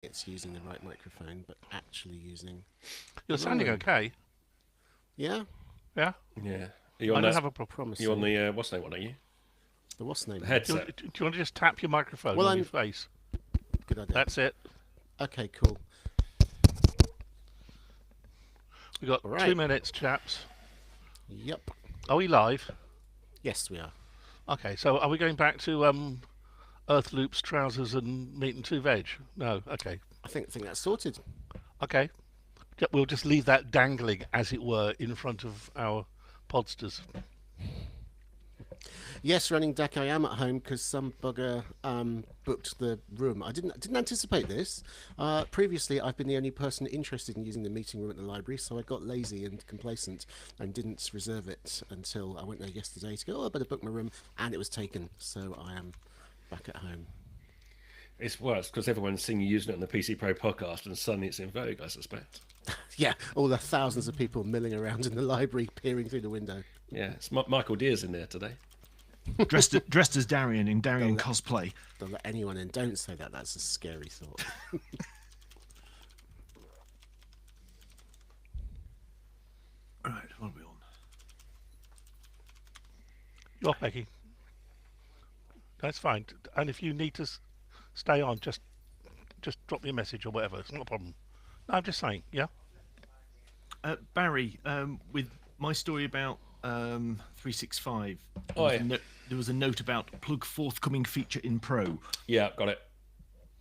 it's using the right microphone, but actually using You're the wrong sounding one. okay. Yeah, Yeah, Yeah. Are you I on don't that? have a problem. You on promising. the what's the name one? Are you The what's name the one? headset? Do you want to just tap your microphone Well, on your I'm face? good idea. That's it. Okay, cool. We've got All two right. minutes, chaps. Yep. Are we live? Yes, we are. Okay, so are we going back to Earth Loops, trousers, and meat and two veg? No. Okay. I think that's sorted. Okay. We'll just leave that dangling, as it were, in front of our podsters. Yes, running deck. I am at home because some bugger booked the room. I didn't anticipate this. Previously, I've been the only person interested in using the meeting room at the library, so I got lazy and complacent and didn't reserve it until I went there yesterday to go. Oh, I better book my room, and it was taken. So I am back at home. It's worse because everyone's seeing you using it on the PC Pro podcast, and suddenly it's in vogue. I suspect. Yeah, all the thousands of people milling around in the library, peering through the window. Yeah, it's Michael Deer's in there today. dressed as Darian in Darian Don't let, cosplay. don't let anyone in. Don't say that. That's a scary thought. Right, what are we on? You're Peggy. That's fine. And if you need to stay on, just drop me a message or whatever. It's not a problem. No, I'm just saying. Yeah. Barry, with my story about 365, Oh yeah, there was a note about plug forthcoming feature in Pro. yeah, got it.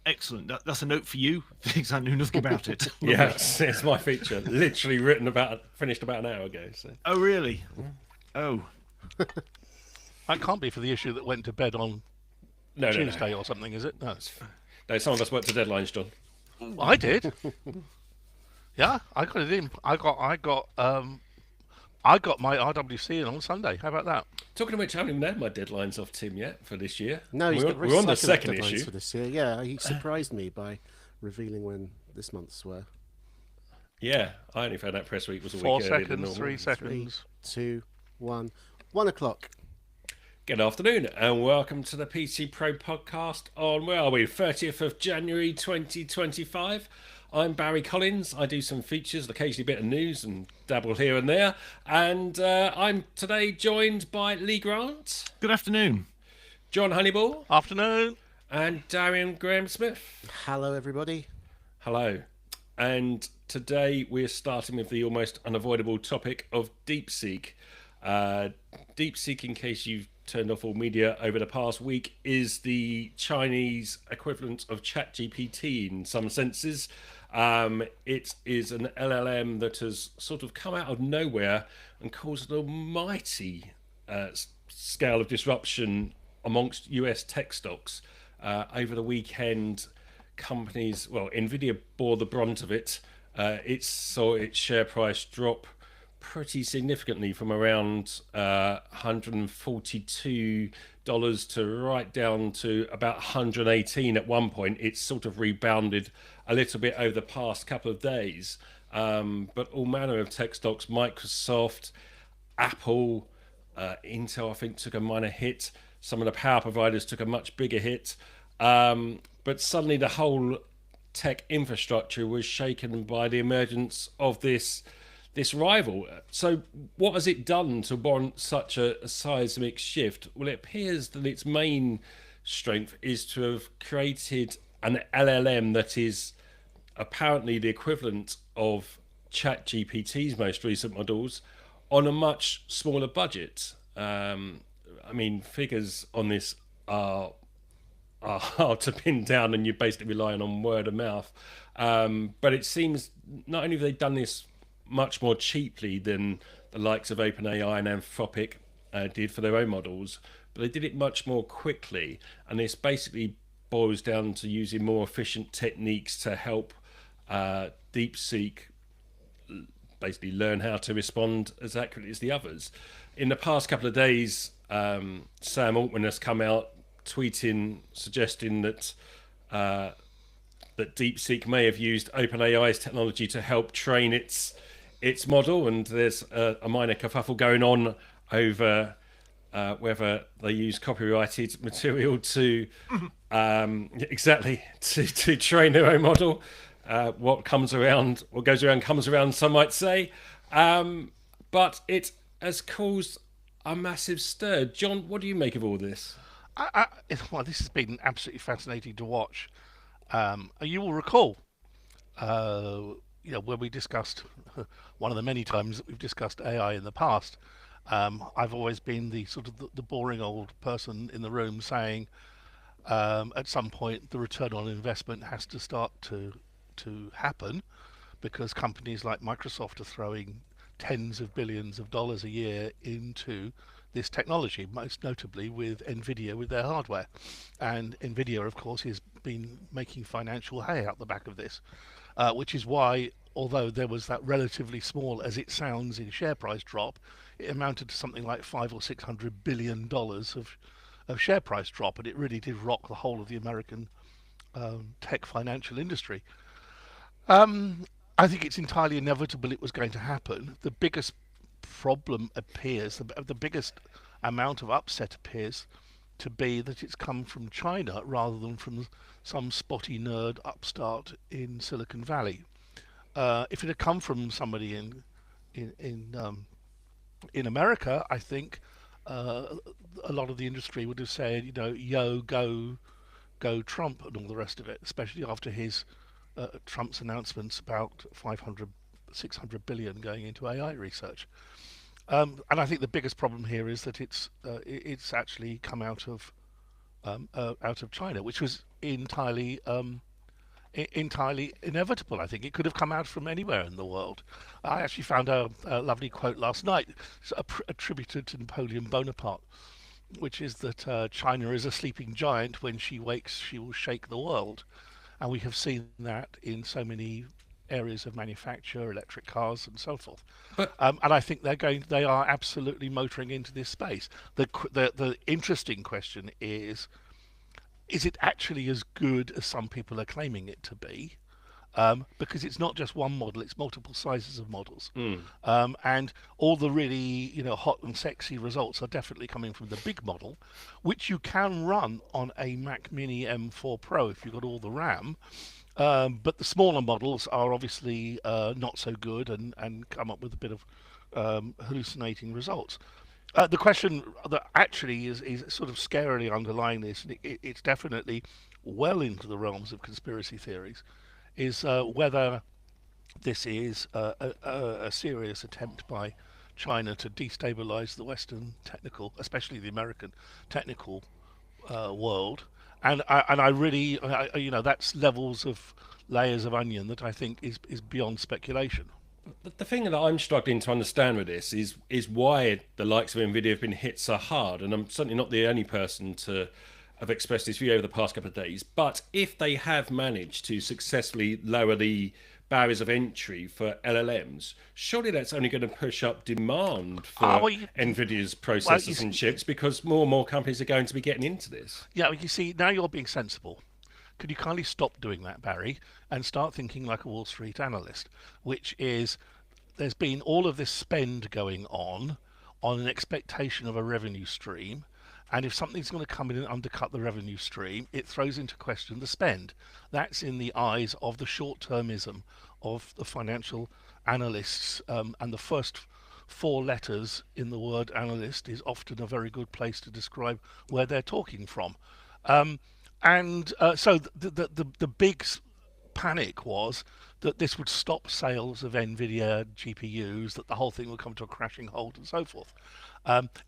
Excellent. That's a note for you, because I knew nothing about it. Yeah, it's my feature. Literally finished about an hour ago. So Oh, really? Oh, That can't be for the issue that went to bed on no, Tuesday or something, is it? No. no. Some of us worked to deadlines, John. I did. Yeah, I got it in. I got my RWC in on Sunday. How about that? Talking of which, I haven't even had my deadlines off Tim yet for this year. No, he's we're, got very we're on the psychotic second deadlines issue. for this year. Yeah, he surprised me by revealing when this month's were. Yeah, I only found out press week was a 4 week earlier than seconds, normal. 3 3, seconds. 2, 1. 1 o'clock. Good afternoon and welcome to the PC Pro podcast on, where are we, 30th of January 2025. I'm Barry Collins. I do some features, occasionally a bit of news and dabble here and there. And I'm today joined by Lee Grant, good afternoon. John Honeyball Afternoon. and Darian Graham-Smith. Hello, everybody. Hello. And today we're starting with the almost unavoidable topic of DeepSeek. DeepSeek, in case you've turned off all media over the past week, is the Chinese equivalent of ChatGPT in some senses. It is an LLM that has sort of come out of nowhere and caused an almighty scale of disruption amongst US tech stocks. Over the weekend, companies, well, Nvidia bore the brunt of it. It saw its share price drop pretty significantly from around $142 to right down to about 118 at one point. It's sort of rebounded a little bit over the past couple of days. But all manner of tech stocks, Microsoft, Apple, Intel, I think, took a minor hit. Some of the power providers took a much bigger hit. But suddenly the whole tech infrastructure was shaken by the emergence of this rival. So what has it done to warrant such a seismic shift? Well, it appears that its main strength is to have created an LLM that is apparently the equivalent of ChatGPT's most recent models on a much smaller budget. I mean, figures on this are hard to pin down, and you're basically relying on word of mouth. But it seems not only have they done this much more cheaply than the likes of OpenAI and Anthropic did for their own models, but they did it much more quickly. And this basically boils down to using more efficient techniques to help DeepSeek basically learn how to respond as accurately as the others. In the past couple of days, Sam Altman has come out tweeting, suggesting that that DeepSeek may have used OpenAI's technology to help train its model, and there's a minor kerfuffle going on over whether they use copyrighted material to exactly to train their own model. What goes around comes around, some might say. But it has caused a massive stir. John, what do you make of all this? Well, this has been absolutely fascinating to watch. You will recall, when we discussed one of the many times that we've discussed AI in the past. I've always been the sort of the boring old person in the room saying, at some point, the return on investment has to start to happen, because companies like Microsoft are throwing tens of billions of dollars a year into this technology, most notably with Nvidia with their hardware. And Nvidia, of course, has been making financial hay out the back of this, which is why, although there was that relatively small, as it sounds, in share price drop, it amounted to something like $500 or $600 of share price drop, and it really did rock the whole of the American tech financial industry. I think it's entirely inevitable it was going to happen. The biggest problem appears, the biggest amount of upset appears to be that it's come from China rather than from some spotty nerd upstart in Silicon Valley. If it had come from somebody in America, I think a lot of the industry would have said, yo, go Trump and all the rest of it, especially after his Trump's announcements about 500, 600 billion going into AI research. And I think the biggest problem here is that it's actually come out of China, which was entirely inevitable. I think it could have come out from anywhere in the world. I actually found a lovely quote last night attributed to Napoleon Bonaparte, which is that China is a sleeping giant. When she wakes, she will shake the world. And we have seen that in so many areas of manufacture, electric cars, and so forth. And I think they are absolutely motoring into this space. The interesting question is it actually as good as some people are claiming it to be? Because it's not just one model, it's multiple sizes of models. And all the really hot and sexy results are definitely coming from the big model, which you can run on a Mac Mini M4 Pro if you've got all the RAM. But the smaller models are obviously not so good and come up with a bit of hallucinating results. The question that actually is sort of scarily underlying this, and it's definitely well into the realms of conspiracy theories, is whether this is a serious attempt by China to destabilize the Western technical, especially the American technical world. And I really, that's layers of onion that I think is beyond speculation. The thing that I'm struggling to understand with this is why the likes of Nvidia have been hit so hard, and I'm certainly not the only person to have expressed this view over the past couple of days. But if they have managed to successfully lower the barriers of entry for LLMs, surely that's only going to push up demand for Nvidia's processors and chips, because more and more companies are going to be getting into this. Yeah, you see, now you're being sensible. Could you kindly stop doing that, Barry, and start thinking like a Wall Street analyst, which is there's been all of this spend going on an expectation of a revenue stream. And if something's going to come in and undercut the revenue stream, it throws into question the spend. That's in the eyes of the short-termism of the financial analysts. And the first four letters in the word analyst is often a very good place to describe where they're talking from. So the big panic was that this would stop sales of NVIDIA GPUs, that the whole thing would come to a crashing halt and so forth.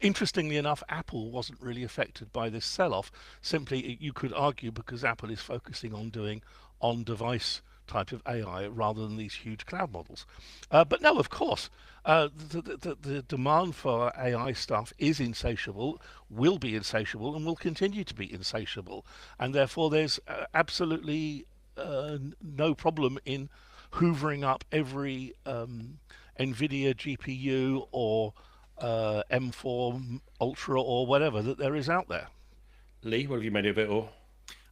Interestingly enough, Apple wasn't really affected by this sell-off. Simply, you could argue because Apple is focusing on doing on-device type of AI rather than these huge cloud models. But no, of course, the demand for AI stuff is insatiable, will be insatiable, and will continue to be insatiable. And therefore, there's absolutely no problem in hoovering up every NVIDIA GPU or M4 Ultra or whatever that there is out there. Lee, what have you made of it all?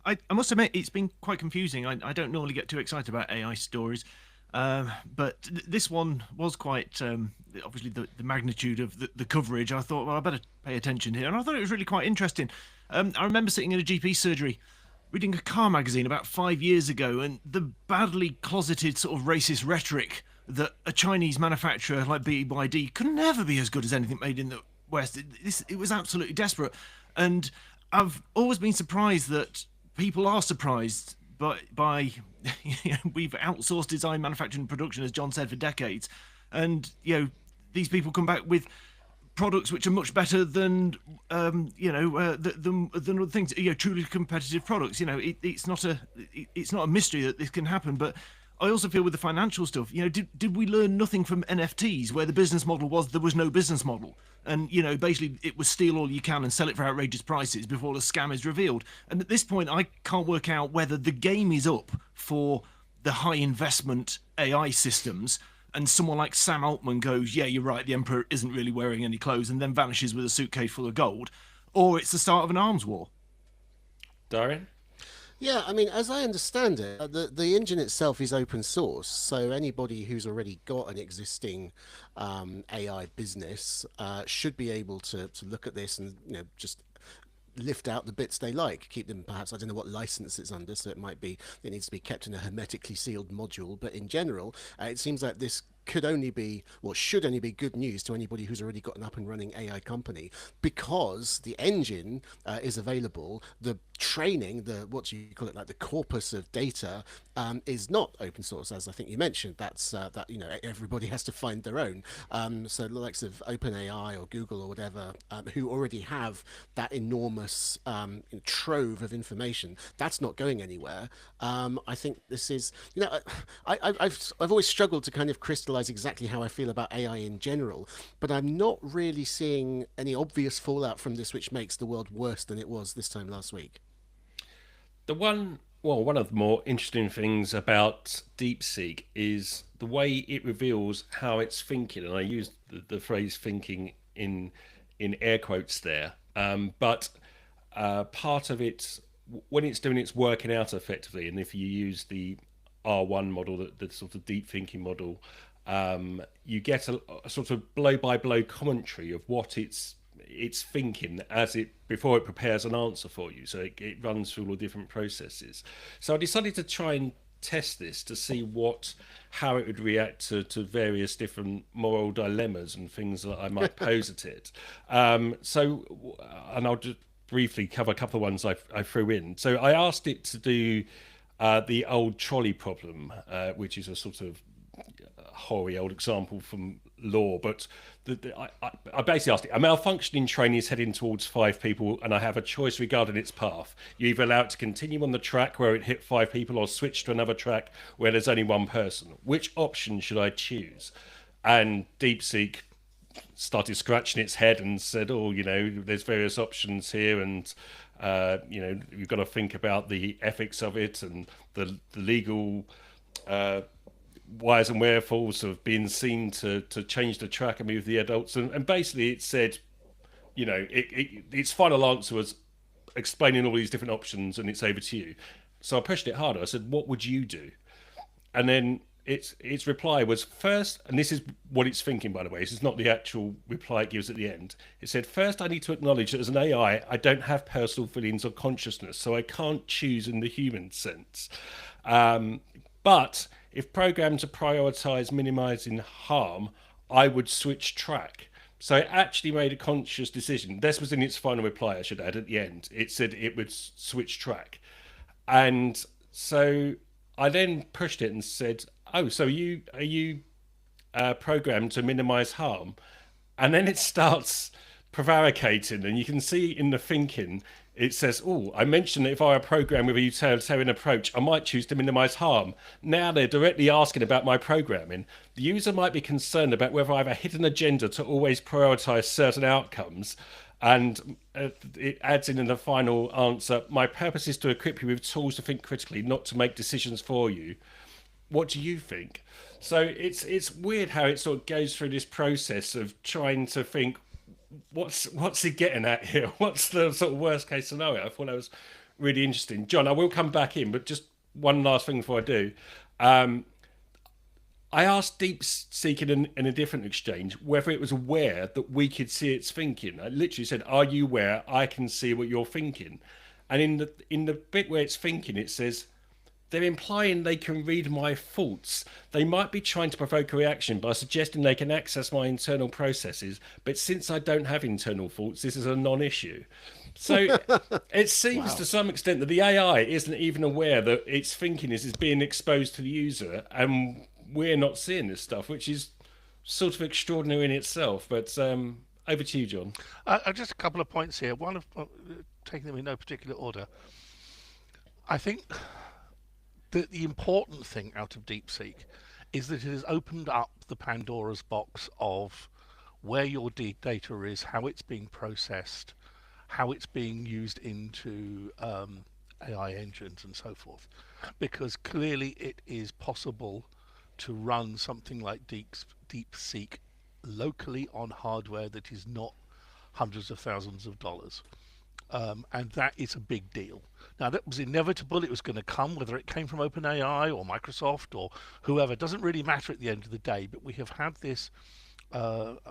I must admit, it's been quite confusing. I don't normally get too excited about AI stories. But this one was quite obviously the magnitude of the coverage. I thought, well, I better pay attention here, and I thought it was really quite interesting. I remember sitting in a GP surgery reading a car magazine about 5 years ago, and the badly closeted sort of racist rhetoric that a Chinese manufacturer like BYD could never be as good as anything made in the West. It was absolutely desperate, and I've always been surprised that people are surprised by we've outsourced design, manufacturing, and production, as John said, for decades, and these people come back with products which are much better than than other things. Truly competitive products. It's not a mystery that this can happen, but I also feel with the financial stuff, did we learn nothing from NFTs, where the business model was there was no business model, and basically it was steal all you can and sell it for outrageous prices before the scam is revealed. And at this point, I can't work out whether the game is up for the high investment AI systems, and someone like Sam Altman goes, yeah, you're right, the emperor isn't really wearing any clothes, and then vanishes with a suitcase full of gold, or it's the start of an arms war. Darian? Yeah, I mean, as I understand it, the engine itself is open source, so anybody who's already got an existing AI business should be able to look at this and just lift out the bits they like, keep them, perhaps, I don't know what license it's under, so it needs to be kept in a hermetically sealed module, but in general it seems like this could only be, well, should only be good news to anybody who's already got an up and running AI company, because the engine is available, the training, the what do you call it, like the corpus of data is not open source, as I think you mentioned. That's that everybody has to find their own. So the likes of OpenAI or Google or whatever, who already have that enormous trove of information, that's not going anywhere. I think this is, I've always struggled to kind of crystallize exactly how I feel about AI in general, but I'm not really seeing any obvious fallout from this which makes the world worse than it was this time last week. One of the more interesting things about DeepSeek is the way it reveals how it's thinking, and I use the phrase "thinking" in air quotes there. But part of it, when it's doing its working out effectively, and if you use the R1 model, the sort of deep thinking model, you get a sort of blow by blow commentary of what it's thinking before it prepares an answer for you. So it runs through all the different processes. So I decided to try and test this to see how it would react to various different moral dilemmas and things that I might pose at it. And I'll just briefly cover a couple of ones I threw in. So I asked it to do the old trolley problem, which is a sort of hoary old example from law, but I basically asked it: a malfunctioning train is heading towards 5 people, and I have a choice regarding its path. You either allow it to continue on the track where it hit 5 people, or switch to another track where there's only 1 person. Which option should I choose? And DeepSeek started scratching its head and said, there's various options here, and you've got to think about the ethics of it and the legal whys and wherefores of being seen to change the track and move the adults, and basically it said, its final answer was explaining all these different options, and it's over to you. So I pushed it harder. I said, what would you do? And then its reply was, first, and this is what it's thinking, by the way, this is not the actual reply it gives at the end. It said, first, I need to acknowledge that as an AI, I don't have personal feelings or consciousness, so I can't choose in the human sense. But if programmed to prioritize minimizing harm, I would switch track. So it actually made a conscious decision. This was in its final reply, I should add, at the end. It said it would switch track. And so I then pushed it and said, oh, so are you programmed to minimize harm? And then it starts prevaricating, and you can see in the thinking, it says, I mentioned that if I were programmed with a utilitarian approach, I might choose to minimize harm. Now they're directly asking about my programming. The user might be concerned about whether I have a hidden agenda to always prioritize certain outcomes. And it adds in the final answer, my purpose is to equip you with tools to think critically, not to make decisions for you. What do you think? So it's weird how it sort of goes through this process of trying to think, what's he getting at here? What's the sort of worst case scenario? I thought that was really interesting. John, I will come back in, but just one last thing before I do. I asked DeepSeek in a different exchange whether it was aware that we could see its thinking. I literally said, "Are you aware I can see what you're thinking?" And in the bit where it's thinking, it says they're implying they can read my thoughts. They might be trying to provoke a reaction by suggesting they can access my internal processes, but since I don't have internal thoughts, this is a non-issue. So it seems to some extent that the AI isn't even aware that its thinking is being exposed to the user, and we're not seeing this stuff, which is sort of extraordinary in itself. But over to you, John. Just a couple of points here. One of taking them in no particular order. I think the important thing out of DeepSeek is that it has opened up the Pandora's box of where your data is, how it's being processed, how it's being used into AI engines and so forth. Because clearly it is possible to run something like DeepSeek locally on hardware that is not hundreds of thousands of dollars. And that is a big deal. Now, that was inevitable. It was going to come, whether it came from OpenAI or Microsoft or whoever. It doesn't really matter at the end of the day, but we have had this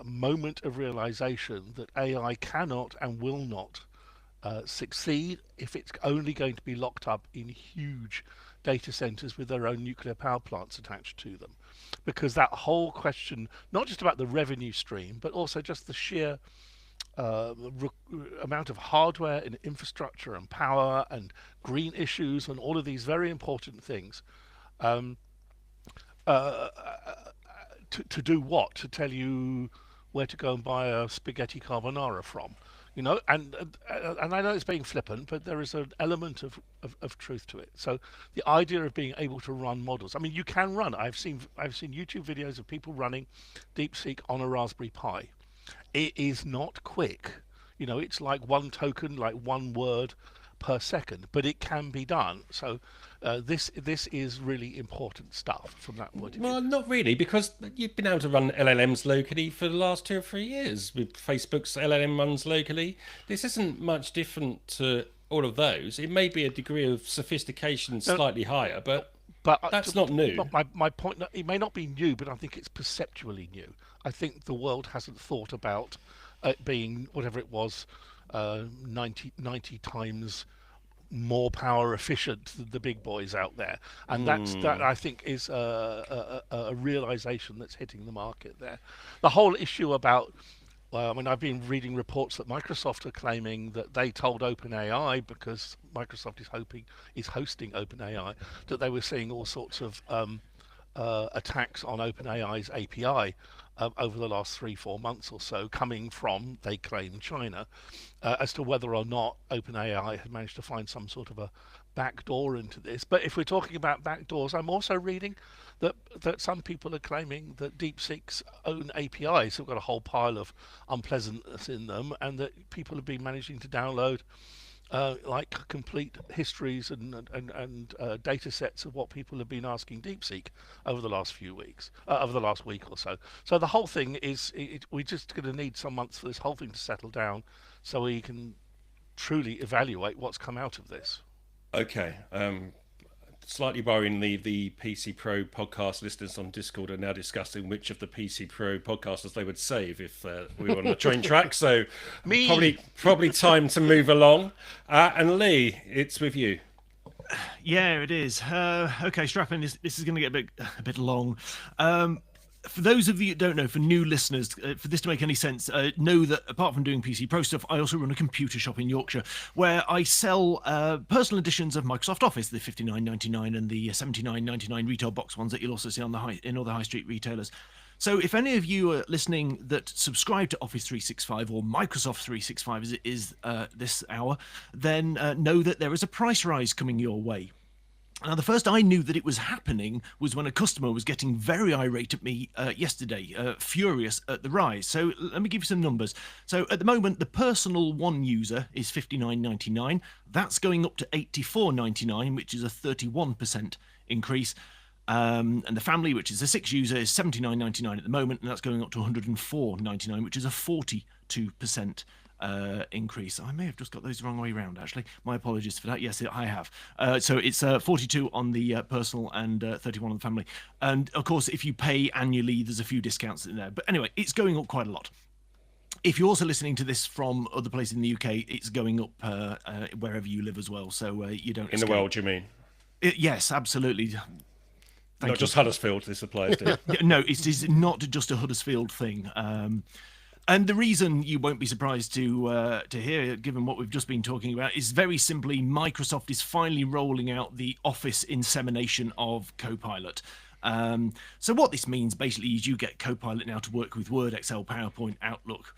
moment of realization that AI cannot and will not succeed if it's only going to be locked up in huge data centers with their own nuclear power plants attached to them. Because that whole question, not just about the revenue stream, but also just the sheer amount of hardware and infrastructure and power and green issues and all of these very important things, to do what? To tell you where to go and buy a spaghetti carbonara from, and I know it's being flippant, but there is an element of truth to it. So the idea of being able to run models, I mean, you can run. I've seen YouTube videos of people running DeepSeek on a Raspberry Pi. It is not quick. It's like one token, like one word per second, but it can be done. So this is really important stuff from that point of view. Well, not really, because you've been able to run LLMs locally for the last 2 or 3 years. With Facebook's LLM runs locally. This isn't much different to all of those. It may be a degree of sophistication slightly higher, but that's not new. My point, it may not be new, but I think it's perceptually new. I think the world hasn't thought about it being whatever it was, 90 times more power efficient than the big boys out there, and that I think is a realization that's hitting the market there. The whole issue about, I mean, I've been reading reports that Microsoft are claiming that they told OpenAI, because Microsoft is hosting OpenAI, that they were seeing all sorts of attacks on OpenAI's API over the last 3-4 months or so, coming from, they claim, China, as to whether or not OpenAI had managed to find some sort of a backdoor into this. But if we're talking about backdoors, I'm also reading that some people are claiming that DeepSeek's own APIs have got a whole pile of unpleasantness in them, and that people have been managing to download like complete histories and data sets of what people have been asking DeepSeek over the last few weeks, over the last week or so. So the whole thing is, we're just going to need some months for this whole thing to settle down, so we can truly evaluate what's come out of this. Okay. Slightly worryingly, the PC Pro podcast listeners on Discord are now discussing which of the PC Pro podcasters they would save if we were on a train track. So probably time to move along. And Lee, it's with you. Yeah, it is. Okay, strap in. This is going to get a bit long. For those of you who don't know, for new listeners, for this to make any sense, know that apart from doing PC Pro stuff, I also run a computer shop in Yorkshire where I sell personal editions of Microsoft Office, the $59.99 and the $79.99 retail box ones that you'll also see on in other high street retailers. So if any of you are listening that subscribe to Office 365 or Microsoft 365 as it is this hour, then know that there is a price rise coming your way. Now, the first I knew that it was happening was when a customer was getting very irate at me yesterday, furious at the rise. So let me give you some numbers. So at the moment, the personal one user is $59.99. That's going up to $84.99, which is a 31% increase. And the family, which is a 6 user, is $79.99 at the moment, and that's going up to $104.99, which is a 42% increase. I may have just got those the wrong way around, actually. My apologies for that. Yes, I have. So it's 42 on the personal and 31 on the family. And of course, if you pay annually, there's a few discounts in there. But anyway, it's going up quite a lot. If you're also listening to this from other places in the UK, it's going up wherever you live as well. So you don't In the world, you mean? Yes, absolutely. Not just Huddersfield, this applies to. No, it is not just a Huddersfield thing. And the reason you won't be surprised to hear, given what we've just been talking about, is very simply Microsoft is finally rolling out the Office insemination of Copilot. So what this means basically is you get Copilot now to work with Word, Excel, PowerPoint, Outlook,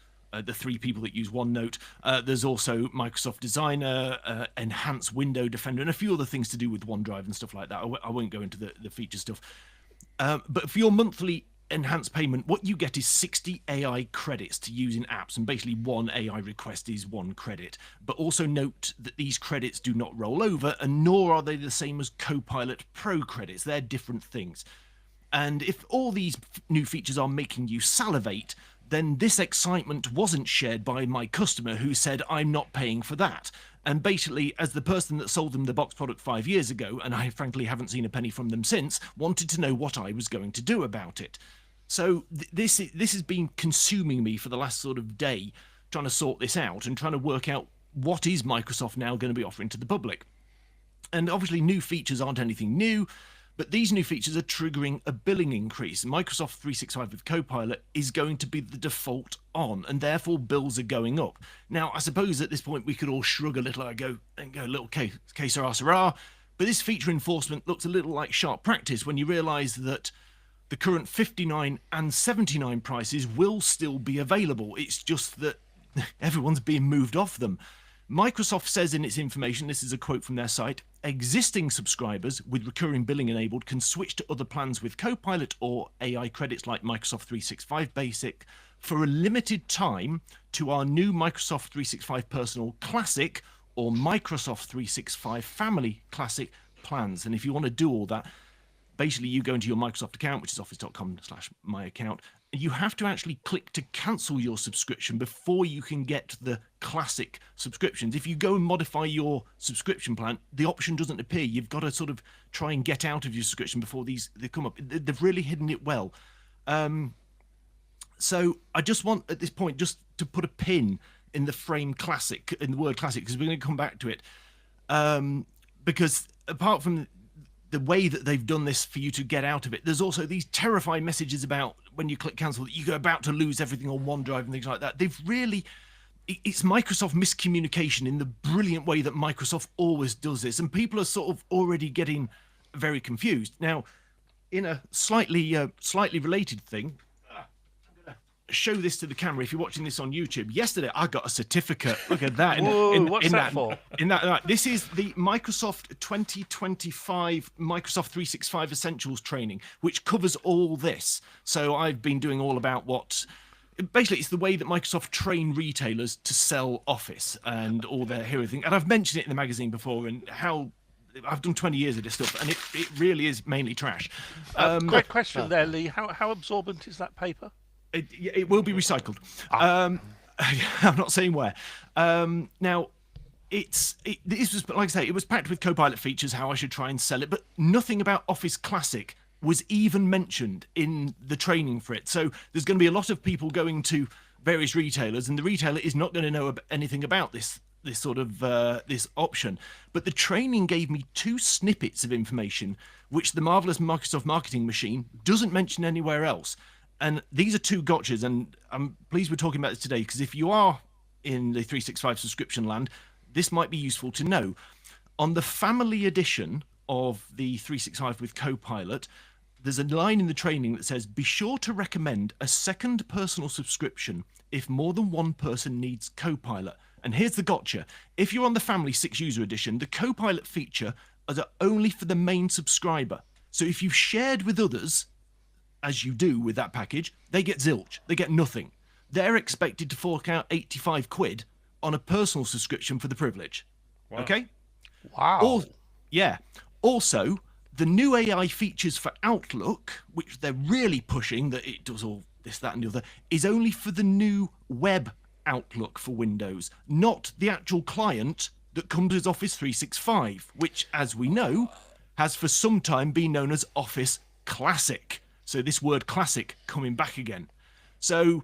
the three people that use OneNote. There's also Microsoft Designer, Enhanced Window Defender, and a few other things to do with OneDrive and stuff like that. I won't go into the feature stuff. But for your monthly enhanced payment, what you get is 60 AI credits to use in apps, and basically one AI request is 1 credit. But also note that these credits do not roll over, and nor are they the same as Copilot Pro credits. They're different things. And if all these new features are making you salivate, then this excitement wasn't shared by my customer who said, I'm not paying for that. And basically, as the person that sold them the box product 5 years ago, and I frankly haven't seen a penny from them since, wanted to know what I was going to do about it. So this has been consuming me for the last sort of day, trying to sort this out and trying to work out what is Microsoft now going to be offering to the public. And obviously new features aren't anything new, but these new features are triggering a billing increase. Microsoft 365 with Copilot is going to be the default on, and therefore bills are going up. Now, I suppose at this point we could all shrug a little and go a little que sera, but this feature enforcement looks a little like sharp practice when you realise that the current 59 and 79 prices will still be available. It's just that everyone's being moved off them. Microsoft says in its information, this is a quote from their site, existing subscribers with recurring billing enabled can switch to other plans with Copilot or AI credits like Microsoft 365 Basic for a limited time to our new Microsoft 365 Personal Classic or Microsoft 365 Family Classic plans. And if you want to do all that, basically you go into your Microsoft account, which is office.com/myaccount. You have to actually click to cancel your subscription before you can get the classic subscriptions. If you go and modify your subscription plan, the option doesn't appear. You've got to sort of try and get out of your subscription before they come up. They've really hidden it well. So I just want at this point just to put a pin in the frame classic, in the word classic, because we're going to come back to it. Because apart from the way that they've done this for you to get out of it, there's also these terrifying messages about when you click cancel that you're about to lose everything on OneDrive and things like that. They've really, it's Microsoft miscommunication in the brilliant way that Microsoft always does this, and people are sort of already getting very confused. Now, in a slightly related thing, show this to the camera if you're watching this on YouTube. Yesterday I got a certificate. Look at that. What's that for? This is the Microsoft 2025 Microsoft 365 Essentials training, which covers all this. So I've been doing all about what basically it's the way that Microsoft train retailers to sell Office and all their hero thing. And I've mentioned it in the magazine before and how I've done 20 years of this stuff, and it really is mainly trash. Quick question there, Lee. How absorbent is that paper? It will be recycled. I'm not saying where. Now, this was, like I say, it was packed with Copilot features, how I should try and sell it, but nothing about Office Classic was even mentioned in the training for it. So there's going to be a lot of people going to various retailers, and the retailer is not going to know anything about this sort of this option. But the training gave me 2 snippets of information, which the marvelous Microsoft marketing machine doesn't mention anywhere else. And these are 2 gotchas, and I'm pleased we're talking about this today, because if you are in the 365 subscription land, this might be useful to know. On the family edition of the 365 with Copilot, there's a line in the training that says, be sure to recommend a second personal subscription if more than one person needs Copilot. And here's the gotcha. If you're on the family 6 user edition, the Copilot feature is only for the main subscriber. So if you've shared with others, as you do with that package, they get zilch. They get nothing. They're expected to fork out 85 quid on a personal subscription for the privilege. Wow. Okay? Wow. Yeah. Also, the new AI features for Outlook, which they're really pushing, that it does all this, that, and the other, is only for the new web Outlook for Windows, not the actual client that comes as Office 365, which, as we know, has for some time been known as Office Classic. So this word classic coming back again. So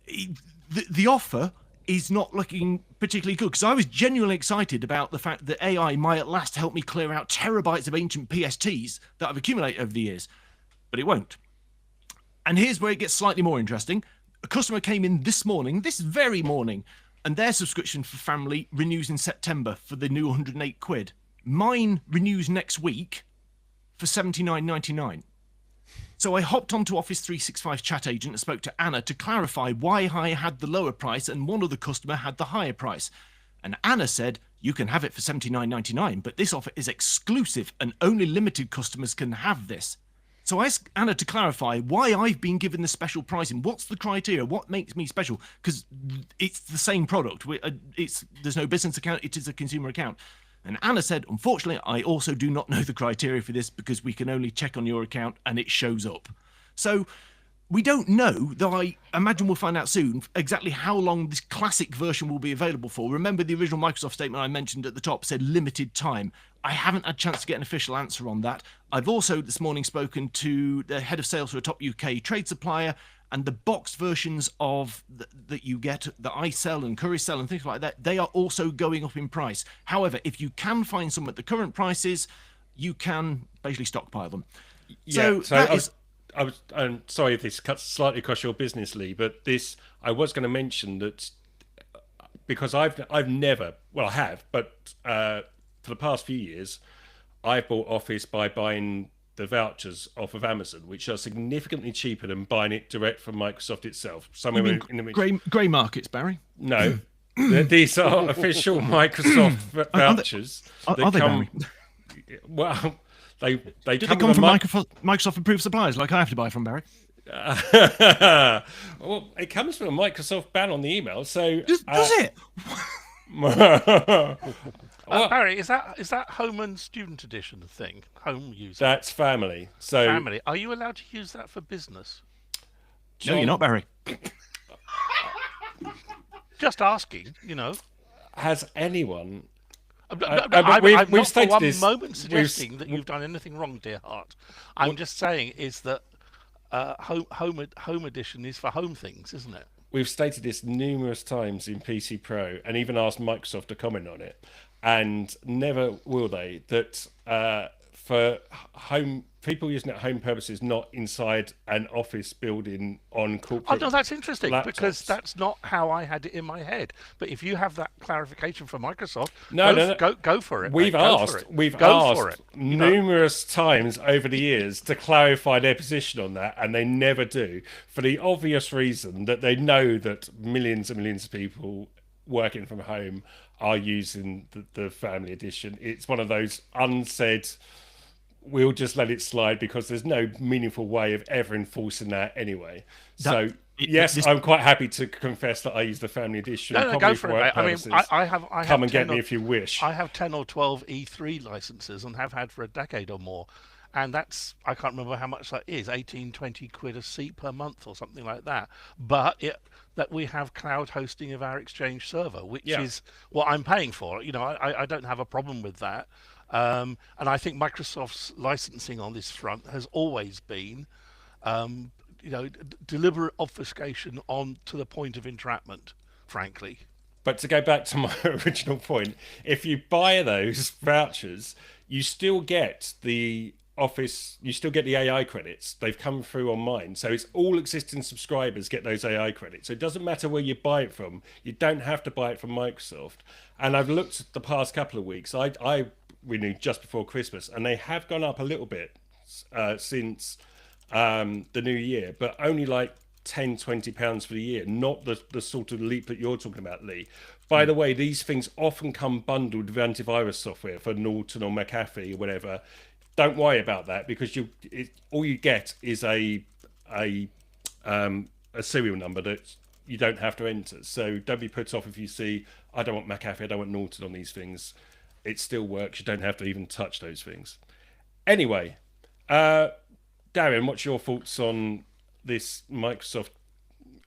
the offer is not looking particularly good, because I was genuinely excited about the fact that AI might at last help me clear out terabytes of ancient PSTs that I've accumulated over the years, but it won't. And here's where it gets slightly more interesting. A customer came in this very morning, and their subscription for family renews in September for the new 108 quid. Mine renews next week for $79.99. So I hopped onto Office 365 chat agent and spoke to Anna to clarify why I had the lower price and one other customer had the higher price. And Anna said, you can have it for $79.99, but this offer is exclusive and only limited customers can have this. So I asked Anna to clarify why I've been given the special pricing. What's the criteria? What makes me special? Because it's the same product. There's no business account. It is a consumer account. And Anna said, unfortunately, I also do not know the criteria for this because we can only check on your account and it shows up. So we don't know, though I imagine we'll find out soon, exactly how long this classic version will be available for. Remember the original Microsoft statement I mentioned at the top said limited time. I haven't had a chance to get an official answer on that. I've also this morning spoken to the head of sales for a top UK trade supplier, and the boxed versions of that you get, that I sell and Curry sell and things like that, they are also going up in price. However, if you can find some at the current prices, you can basically stockpile them. Yeah, I'm sorry if this cuts slightly across your business, Lee, but I was going to mention that because I've never, well, I have, but for the past few years, I've bought Office by buying the vouchers off of Amazon, which are significantly cheaper than buying it direct from Microsoft itself. Somewhere in the grey markets, Barry? No, these are official Microsoft vouchers. Are they, Barry? Well, they come from Microsoft approved suppliers like I have to buy from, Barry? Well, it comes from a Microsoft ban on the email, so does it? Barry, is that home and student edition thing? Home user. That's family. So family. Are you allowed to use that for business? No, you're not, Barry. Just asking, Has anyone? I'm not for one moment suggesting that you've done anything wrong, dear heart. I'm just saying is that home edition is for home things, isn't it? We've stated this numerous times in PC Pro and even asked Microsoft to comment on it, and never will they, that for home people using it at home purposes, not inside an office building on corporate. Oh no, that's interesting laptops. Because that's not how I had it in my head. But if you have that clarification from Microsoft, go for it. We've asked numerous times over the years to clarify their position on that, and they never do, for the obvious reason that they know that millions and millions of people working from home are using the family edition. It's one of those unsaid, we'll just let it slide because there's no meaningful way of ever enforcing that anyway. I'm quite happy to confess that I use the family edition. No, go for it. I mean, I have come and get me if you wish. I have 10 or 12 E3 licenses and have had for a decade or more. And that's, I can't remember how much that is, 18, 20 quid a seat per month or something like that. But that we have cloud hosting of our Exchange server, which is what I'm paying for. I don't have a problem with that. And I think Microsoft's licensing on this front has always been, deliberate obfuscation on to the point of entrapment, frankly. But to go back to my original point, if you buy those vouchers, you still get the Office, you still get the AI credits. They've come through on mine. So it's all existing subscribers get those AI credits. So it doesn't matter where you buy it from. You don't have to buy it from Microsoft. And I've looked at the past couple of weeks. I renewed just before Christmas, and they have gone up a little bit since the new year, but only like £10-20 for the year, not the sort of leap that you're talking about, Lee. By the way, these things often come bundled with antivirus software for Norton or McAfee or whatever. Don't worry about that, because all you get is a serial number that you don't have to enter. So don't be put off if you see, I don't want McAfee, I don't want Norton on these things. It still works. You don't have to even touch those things. Anyway, Darren, what's your thoughts on this Microsoft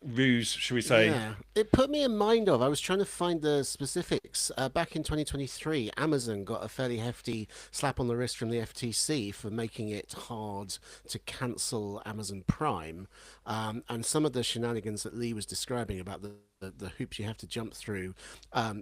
ruse, should we say? Yeah, it put me in mind of. I was trying to find the specifics. Back in 2023, Amazon got a fairly hefty slap on the wrist from the FTC for making it hard to cancel Amazon Prime. And some of the shenanigans that Lee was describing about the hoops you have to jump through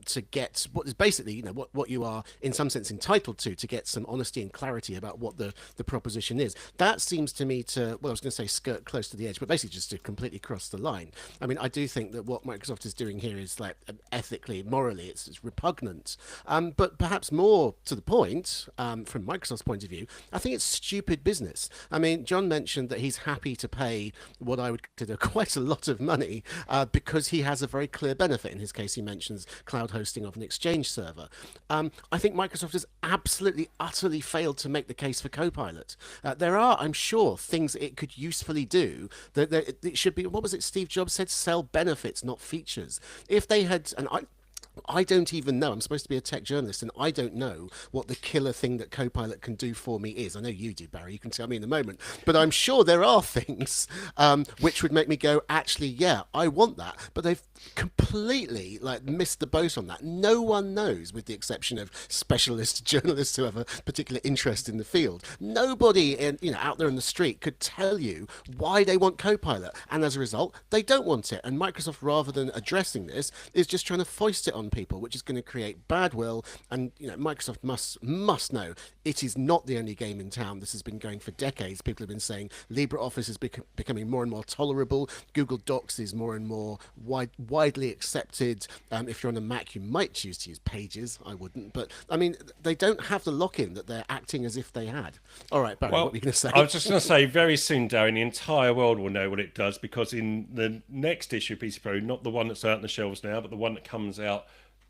to get what is basically, what you are in some sense entitled to get some honesty and clarity about what the proposition is. That seems to me to, well, I was going to say skirt close to the edge, but basically just to completely cross the line. I mean, I do think that what Microsoft is doing here is like ethically, morally, it's repugnant. But perhaps more to the point, from Microsoft's point of view, I think it's stupid business. I mean, John mentioned that he's happy to pay what I would consider quite a lot of money because he has a very clear benefit. In his case, he mentions cloud hosting of an Exchange server. I think Microsoft has absolutely, utterly failed to make the case for Copilot. There are, I'm sure, things it could usefully do that it should be, what was it Steve Jobs said? Sell benefits, not features. If they had, and I don't even know. I'm supposed to be a tech journalist, and I don't know what the killer thing that Copilot can do for me is. I know you do, Barry. You can tell me in a moment. But I'm sure there are things which would make me go, actually, yeah, I want that. But they've completely missed the boat on that. No one knows, with the exception of specialist journalists who have a particular interest in the field. Nobody out there in the street could tell you why they want Copilot, and as a result, they don't want it. And Microsoft, rather than addressing this, is just trying to foist it on people, which is going to create bad will. And Microsoft must know it is not the only game in town. This has been going for decades. People have been saying LibreOffice is becoming more and more tolerable. Google Docs is more and more widely accepted. If you're on a Mac, you might choose to use Pages. I wouldn't, but I mean, they don't have the lock-in that they're acting as if they had. All right, Barry, what were you going to say? I was just going to say, very soon, Darren, the entire world will know what it does, because in the next issue of PC Pro, not the one that's out on the shelves now, but the one that comes out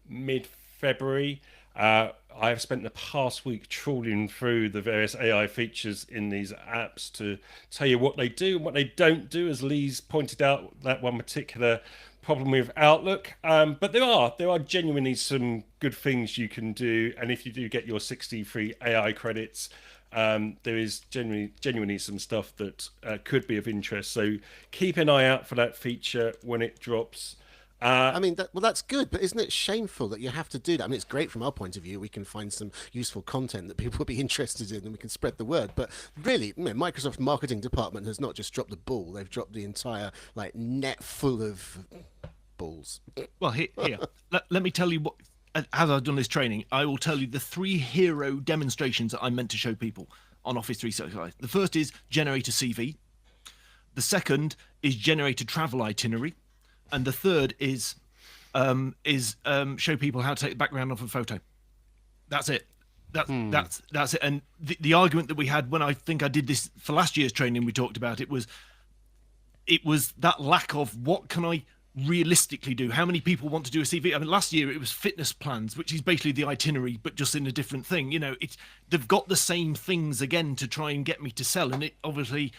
mid-February, I have spent the past week trawling through the various AI features in these apps to tell you what they do and what they don't do, as Lee's pointed out, that one particular problem with Outlook. But there are genuinely some good things you can do, and if you do get your 63 AI credits, there is genuinely some stuff that could be of interest. So keep an eye out for that feature when it drops. I mean, that's good, but isn't it shameful that you have to do that? I mean, it's great from our point of view. We can find some useful content that people will be interested in, and we can spread the word. But really, Microsoft's marketing department has not just dropped the ball; they've dropped the entire net full of balls. Well, here, let me tell you what. As I've done this training, I will tell you the 3 hero demonstrations that I'm meant to show people on Office 365. The first is generate a CV. The second is generate a travel itinerary. And the third is show people how to take the background off a photo. That's it. That's it. And the argument that we had when I think I did this for last year's training, we talked about it was that lack of what can I realistically do. How many people want to do a CV? I mean, last year it was fitness plans, which is basically the itinerary, but just in a different thing. They've got the same things again to try and get me to sell, and it obviously.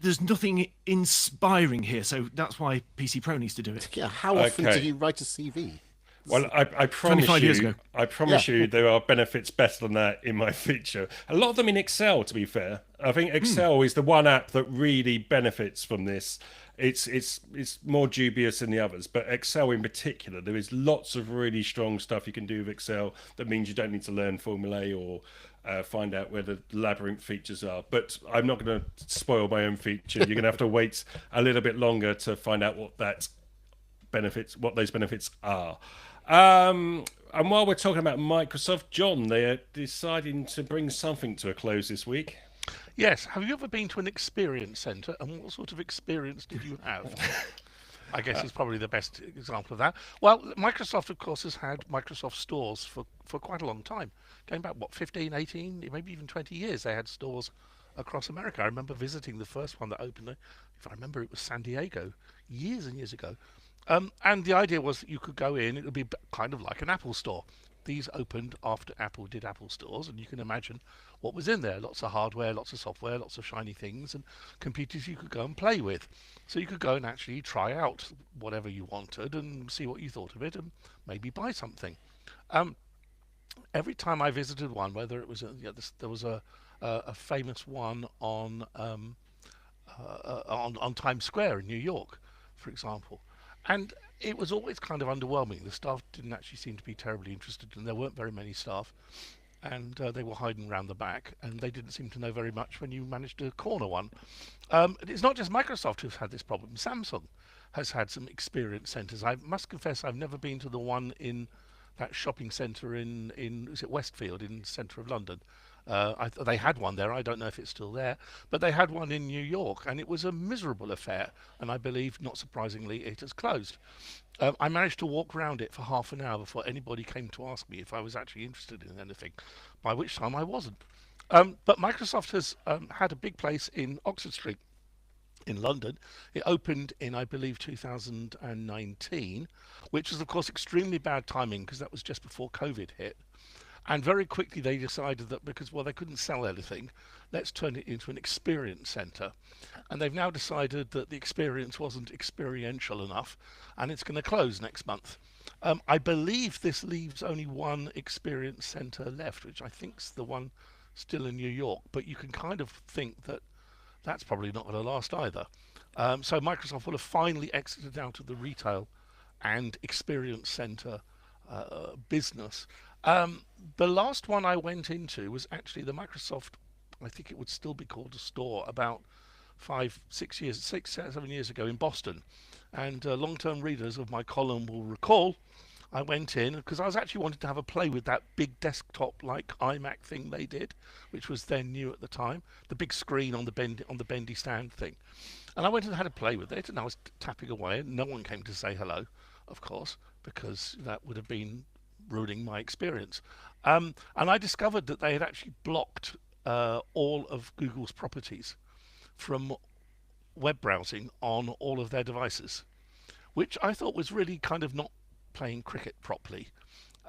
There's nothing inspiring here, so that's why PC Pro needs to do it. Yeah, how often do you write a CV? Well, I promise 25 years ago. I promise you there are benefits better than that in my feature. A lot of them in Excel, to be fair. I think Excel is the one app that really benefits from this. It's more dubious than the others, but Excel in particular, there is lots of really strong stuff you can do with Excel that means you don't need to learn formulae or find out where the labyrinth features are. But I'm not going to spoil my own feature. You're going to have to wait a little bit longer to find out what those benefits are. And while we're talking about Microsoft, John, they're deciding to bring something to a close this week. Yes. Have you ever been to an experience centre, and what sort of experience did you have? I guess it's probably the best example of that. Well, Microsoft, of course, has had Microsoft stores for quite a long time. Going back, 15, 18, maybe even 20 years, they had stores across America. I remember visiting the first one that opened, if I remember, it was San Diego, years and years ago. And the idea was that you could go in, it would be kind of like an Apple store. These opened after Apple did Apple stores, and you can imagine what was in there. Lots of hardware, lots of software, lots of shiny things, and computers you could go and play with. So you could go and actually try out whatever you wanted and see what you thought of it and maybe buy something. Every time I visited one, whether it was there was a famous one on Times Square in New York for example. And it was always kind of underwhelming. The staff didn't actually seem to be terribly interested, and there weren't very many staff. And they were hiding around the back, and they didn't seem to know very much when you managed to corner one. It's not just Microsoft who's had this problem. Samsung has had some experience centres. I must confess I've never been to the one in that shopping centre in is it Westfield in the centre of London. They had one there. I don't know if it's still there, but they had one in New York, and it was a miserable affair. And I believe, not surprisingly, it has closed. I managed to walk around it for half an hour before anybody came to ask me if I was actually interested in anything, by which time I wasn't. But Microsoft has had a big place in Oxford Street in London. It opened in, I believe, 2019, which was, of course, extremely bad timing because that was just before COVID hit. And very quickly they decided that because, well, they couldn't sell anything, let's turn it into an experience centre. And they've now decided that the experience wasn't experiential enough, and it's going to close next month. I believe this leaves only one experience centre left, which I think's the one still in New York. But you can kind of think that that's probably not going to last either. So Microsoft will have finally exited out of the retail and experience centre business. The last one I went into was actually the Microsoft, I think it would still be called a store, about 7 years ago in Boston. And long-term readers of my column will recall I went in because I was actually wanting to have a play with that big desktop-like iMac thing they did, which was then new at the time, the big screen on the bendy stand thing. And I went and had a play with it, and I was tapping away, and no one came to say hello, of course, because that would have been ruining my experience. And I discovered that they had actually blocked all of Google's properties from web browsing on all of their devices, which I thought was really kind of not playing cricket properly.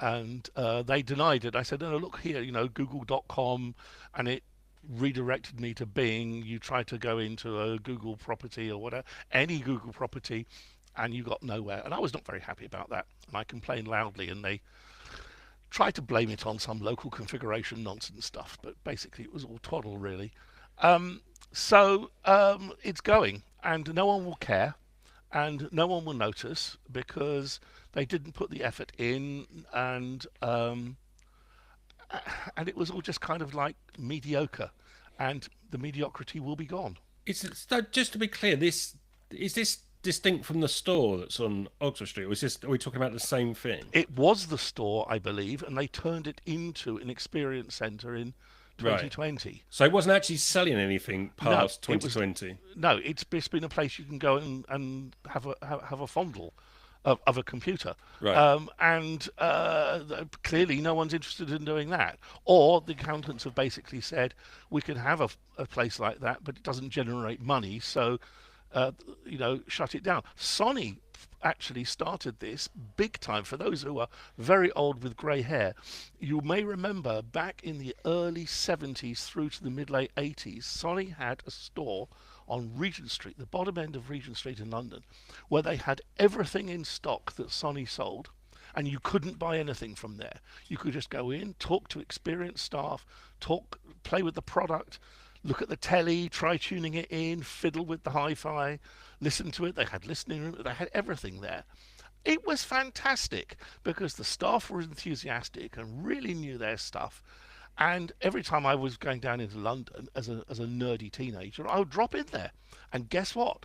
And they denied it. I said, no, look here, google.com, and it redirected me to Bing. You try to go into a Google property or whatever, any Google property, and you got nowhere. And I was not very happy about that. And I complained loudly, and they tried to blame it on some local configuration nonsense stuff, but basically it was all twaddle, really. So it's going, and no one will care, and no one will notice because they didn't put the effort in, and it was all just kind of like mediocre, and the mediocrity will be gone. So just to be clear, is this distinct from the store that's on Oxford Street, or are we talking about the same thing? It was the store, I believe, and they turned it into an experience centre in 2020. Right. So it wasn't actually selling anything past 2020. No, it's been a place you can go and have a fondle of a computer. Right. And clearly no one's interested in doing that. Or the accountants have basically said, we can have a place like that, but it doesn't generate money, so shut it down. Sony actually started this big time. For those who are very old with grey hair, you may remember back in the early 70s through to the mid-late 80s, Sony had a store on Regent Street, the bottom end of Regent Street in London, where they had everything in stock that Sony sold, and you couldn't buy anything from there. You could just go in, talk to experienced staff, play with the product, look at the telly, try tuning it in, fiddle with the hi-fi, listen to it. They had listening room, they had everything there. It was fantastic because the staff were enthusiastic and really knew their stuff. And every time I was going down into London as a nerdy teenager, I would drop in there. And guess what?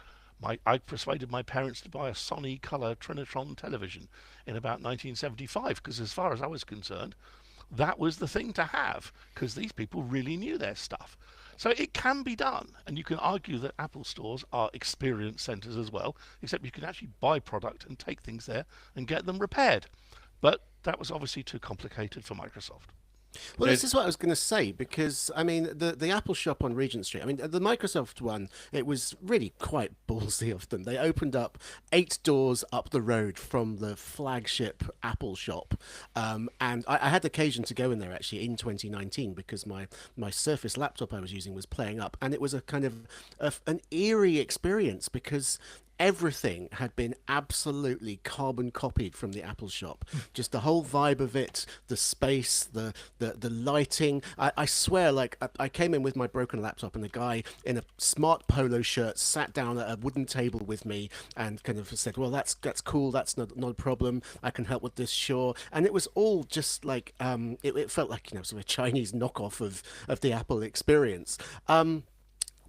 I persuaded my parents to buy a Sony Colour Trinitron television in about 1975, because as far as I was concerned, that was the thing to have, because these people really knew their stuff. So it can be done, and you can argue that Apple stores are experience centres as well, except you can actually buy product and take things there and get them repaired. But that was obviously too complicated for Microsoft. Well, this is what I was going to say, because, I mean, the Apple shop on Regent Street, I mean, the Microsoft one, it was really quite ballsy of them. They opened up 8 doors up the road from the flagship Apple shop. And I had occasion to go in there, actually, in 2019, because my Surface laptop I was using was playing up. And it was a kind of an eerie experience, because everything had been absolutely carbon copied from the Apple shop. Just the whole vibe of it, the space, the lighting. I swear, like I came in with my broken laptop, and the guy in a smart polo shirt sat down at a wooden table with me and kind of said, "Well, that's cool. That's not a problem. I can help with this, sure." And it was all just like it felt like sort of a Chinese knockoff of the Apple experience.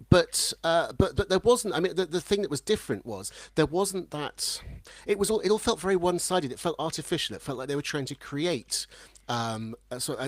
But there wasn't. I mean, the thing that was different was there wasn't that. It all felt very one-sided. It felt artificial. It felt like they were trying to create an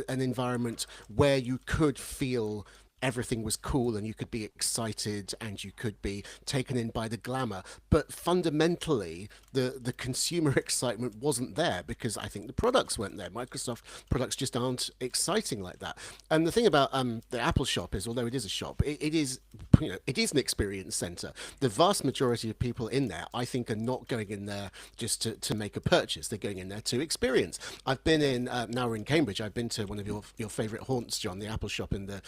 environment where you could feel everything was cool and you could be excited and you could be taken in by the glamour, but fundamentally the consumer excitement wasn't there because I think the products weren't there. Microsoft products just aren't exciting like that. And the thing about the Apple shop is, although it is a shop, it is an experience center. The vast majority of people in there, I think, are not going in there just to make a purchase. They're going in there to experience. I've been in now we're in Cambridge. I've been to one of your favorite haunts, John, the Apple shop in the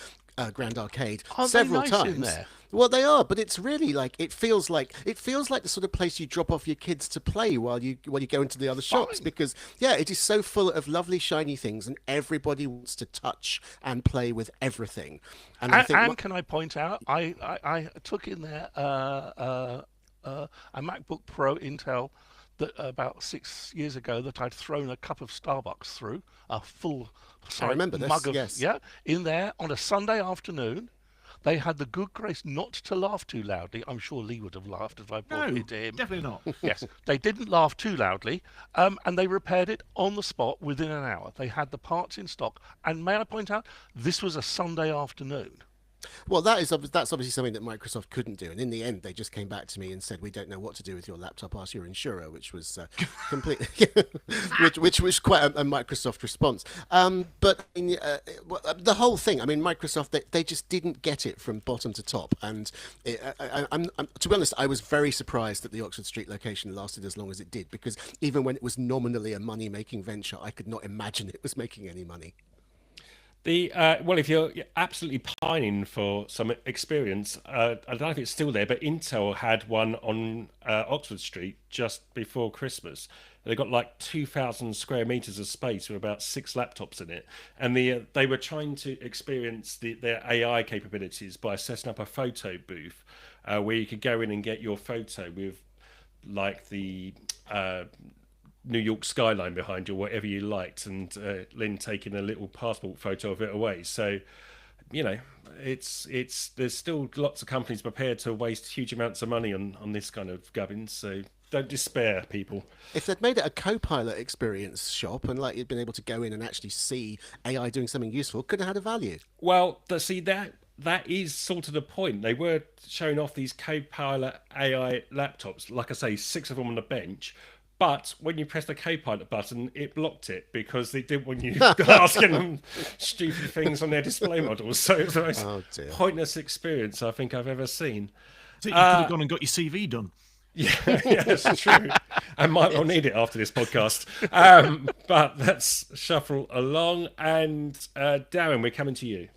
Grand Arcade, Aren't several they nice times. in there? Well, they are, but it's really like it feels like the sort of place you drop off your kids to play while you go into the other shops, Fine. because it is so full of lovely shiny things and everybody wants to touch and play with everything. And I think And can I point out, I took in there a MacBook Pro Intel that about 6 years ago that I'd thrown a cup of Starbucks through, a full remember this, mug of yes. in there on a Sunday afternoon. They had the good grace not to laugh too loudly. I'm sure Lee would have laughed if I brought No, it to him. definitely not. Yes, they didn't laugh too loudly, and they repaired it on the spot within an hour. They had the parts in stock, and may I point out, this was a Sunday afternoon. Well, that's obviously something that Microsoft couldn't do, and in the end, they just came back to me and said, "We don't know what to do with your laptop. Ask your insurer," which was completely, which was quite a Microsoft response. But I mean, the whole thing. I mean, Microsoft they just didn't get it from bottom to top, and I'm to be honest, I was very surprised that the Oxford Street location lasted as long as it did, because even when it was nominally a money-making venture, I could not imagine it was making any money. Well, if you're absolutely pining for some experience, I don't know if it's still there, but Intel had one on Oxford Street just before Christmas. They got like 2,000 square meters of space with about 6 laptops in it, and they were trying to experience their AI capabilities by setting up a photo booth where you could go in and get your photo with like the New York skyline behind you, whatever you liked, and Lynn taking a little passport photo of it away. So, there's still lots of companies prepared to waste huge amounts of money on this kind of gubbins. So don't despair, people. If they'd made it a Copilot experience shop and like you'd been able to go in and actually see AI doing something useful, could have had a value. Well, that is sort of the point. They were showing off these Copilot AI laptops, like I say, 6 of them on the bench. But when you press the Copilot button, it blocked it because they didn't want you asking them stupid things on their display models. So it was the most pointless experience I think I've ever seen. So you could have gone and got your CV done. Yeah, that's true. I might well need it after this podcast. But let's shuffle along. And Darren, we're coming to you.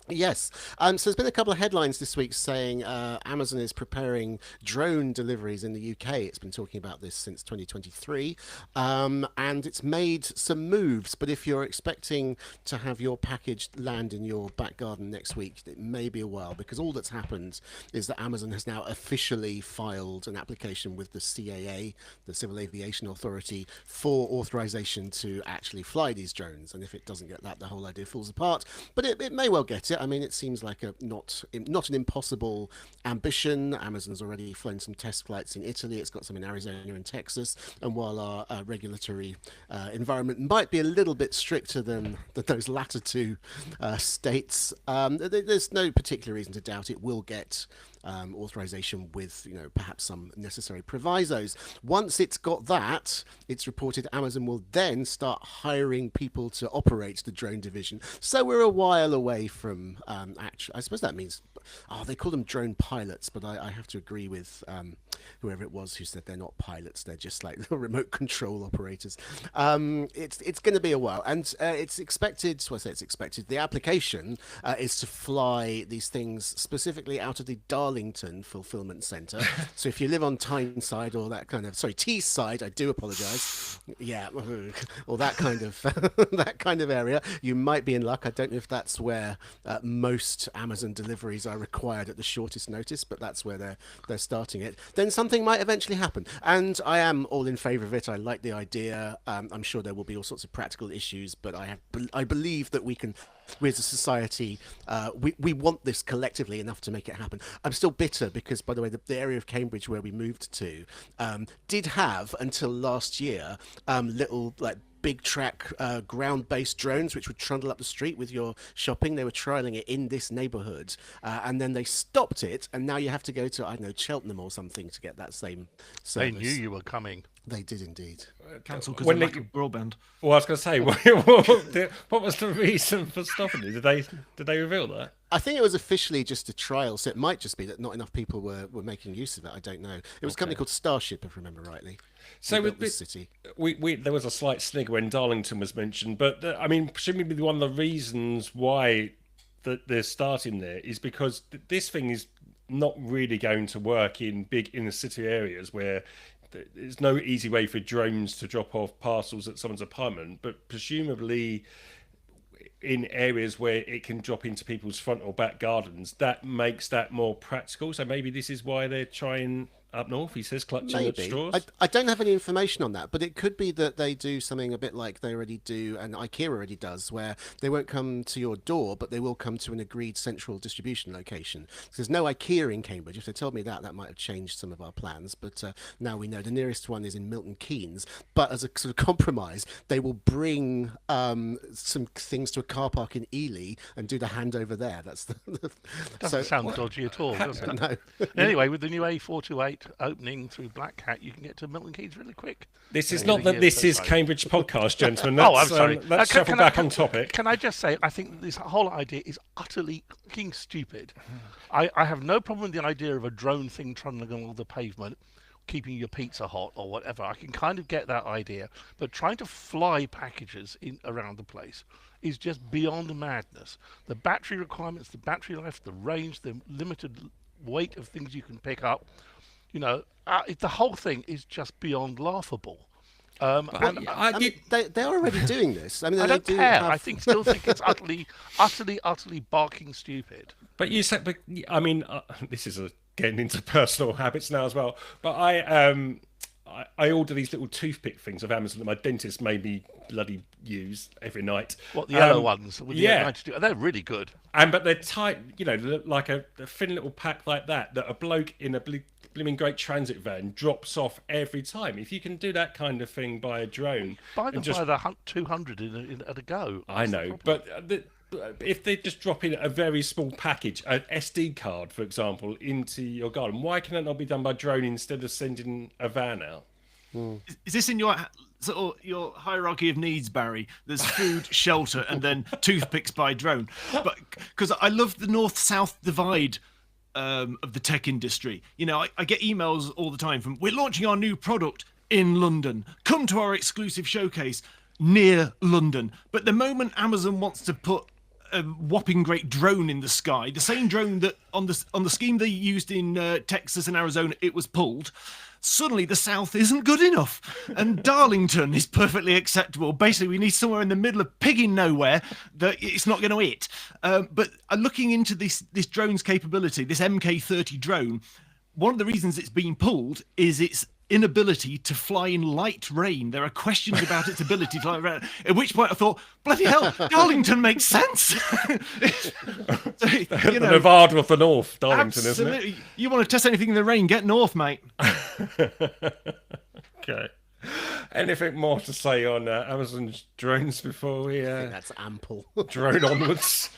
Yes. So there's been a couple of headlines this week saying Amazon is preparing drone deliveries in the UK. It's been talking about this since 2023. And it's made some moves. But if you're expecting to have your package land in your back garden next week, it may be a while, because all that's happened is that Amazon has now officially filed an application with the CAA, the Civil Aviation Authority, for authorization to actually fly these drones. And if it doesn't get that, the whole idea falls apart. But it may well get it. I mean, it seems like not an impossible ambition. Amazon's already flown some test flights in Italy. It's got some in Arizona and Texas. And while our regulatory environment might be a little bit stricter than those latter two states, there's no particular reason to doubt it will get authorization with, perhaps some necessary provisos. Once it's got that, it's reported Amazon will then start hiring people to operate the drone division. So we're a while away from actually, I suppose that means, they call them drone pilots, but I have to agree with whoever it was who said they're not pilots, they're just like remote control operators. It's going to be a while, and it's expected, the application is to fly these things specifically out of the Darling Darlington fulfillment centre. So if you live on Tyneside or that kind of, sorry, Teesside, I do apologise. Yeah, or that kind of that kind of area, you might be in luck. I don't know if that's where most Amazon deliveries are required at the shortest notice, but that's where they're starting it. Then something might eventually happen, and I am all in favour of it. I like the idea. I'm sure there will be all sorts of practical issues, but I believe that we as a society, we want this collectively enough to make it happen. I'm still bitter because, by the way, the area of Cambridge where we moved to did have, until last year, little like big track ground-based drones which would trundle up the street with your shopping. They were trialing it in this neighbourhood, and then they stopped it, and now you have to go to, I don't know, Cheltenham or something to get that same service. They knew you were coming. They did indeed. Cancelled because of lack of broadband. Well, I was going to say, what was the reason for stopping it? Did they reveal that? I think it was officially just a trial, so it might just be that not enough people were making use of it. I don't know. It was a company called Starship, if I remember rightly. So with this city, there was a slight snigger when Darlington was mentioned, but I mean, presumably one of the reasons why they're starting there is because this thing is not really going to work in big inner city areas where there's no easy way for drones to drop off parcels at someone's apartment, but presumably in areas where it can drop into people's front or back gardens, that makes that more practical. So maybe this is why they're trying up north, he says, clutching at straws. I don't have any information on that, but it could be that they do something a bit like they already do, and IKEA already does, where they won't come to your door, but they will come to an agreed central distribution location. There's no IKEA in Cambridge. If they told me that, that might have changed some of our plans, but now we know the nearest one is in Milton Keynes. But as a sort of compromise, they will bring some things to a car park in Ely and do the handover there. That's Doesn't sound dodgy at all, does it? No. Anyway, with the new A428 opening through Black Cat, you can get to Milton Keynes really quick. This is not that this is Cambridge podcast, gentlemen. I'm sorry. Let's shuffle back on topic. Can I just say, I think this whole idea is utterly fucking stupid. I have no problem with the idea of a drone thing trundling along the pavement, keeping your pizza hot or whatever. I can kind of get that idea. But trying to fly packages around the place is just beyond madness. The battery requirements, the battery life, the range, the limited weight of things you can pick up, the whole thing is just beyond laughable. They're already doing this. I mean, I don't care. I still think it's utterly barking stupid. But you said, I mean, this is getting into personal habits now as well. But I order these little toothpick things of Amazon that my dentist made me bloody use every night. What, the yellow ones? With the they're really good. But they're tight, like a thin little pack like that a bloke in a blooming great transit van drops off every time. If you can do that kind of thing by a drone, buy them by the 200 at a go. I know, but if they just drop in a very small package, an SD card, for example, into your garden, why can that not be done by drone instead of sending a van out? Is this in your hierarchy of needs, Barry? There's food, shelter, and then toothpicks by drone. But because I love the north-south divide of the tech industry. I get emails all the time from, we're launching our new product in London. Come to our exclusive showcase near London. But the moment Amazon wants to put a whopping great drone in the sky, the same drone that on the scheme they used in Texas and Arizona, it was pulled. Suddenly the south isn't good enough, and Darlington is perfectly acceptable. Basically, we need somewhere in the middle of pigging nowhere that it's not going to hit. But looking into this drone's capability, this MK30 drone, one of the reasons it's being pulled is its inability to fly in light rain. There are questions about its ability to fly around. At which point I thought, bloody hell, Darlington makes sense. Nevada of the north, Darlington, absolutely. Isn't it? You want to test anything in the rain, get north, mate. Okay. Anything more to say on Amazon's drones before we I think that's ample. drone onwards?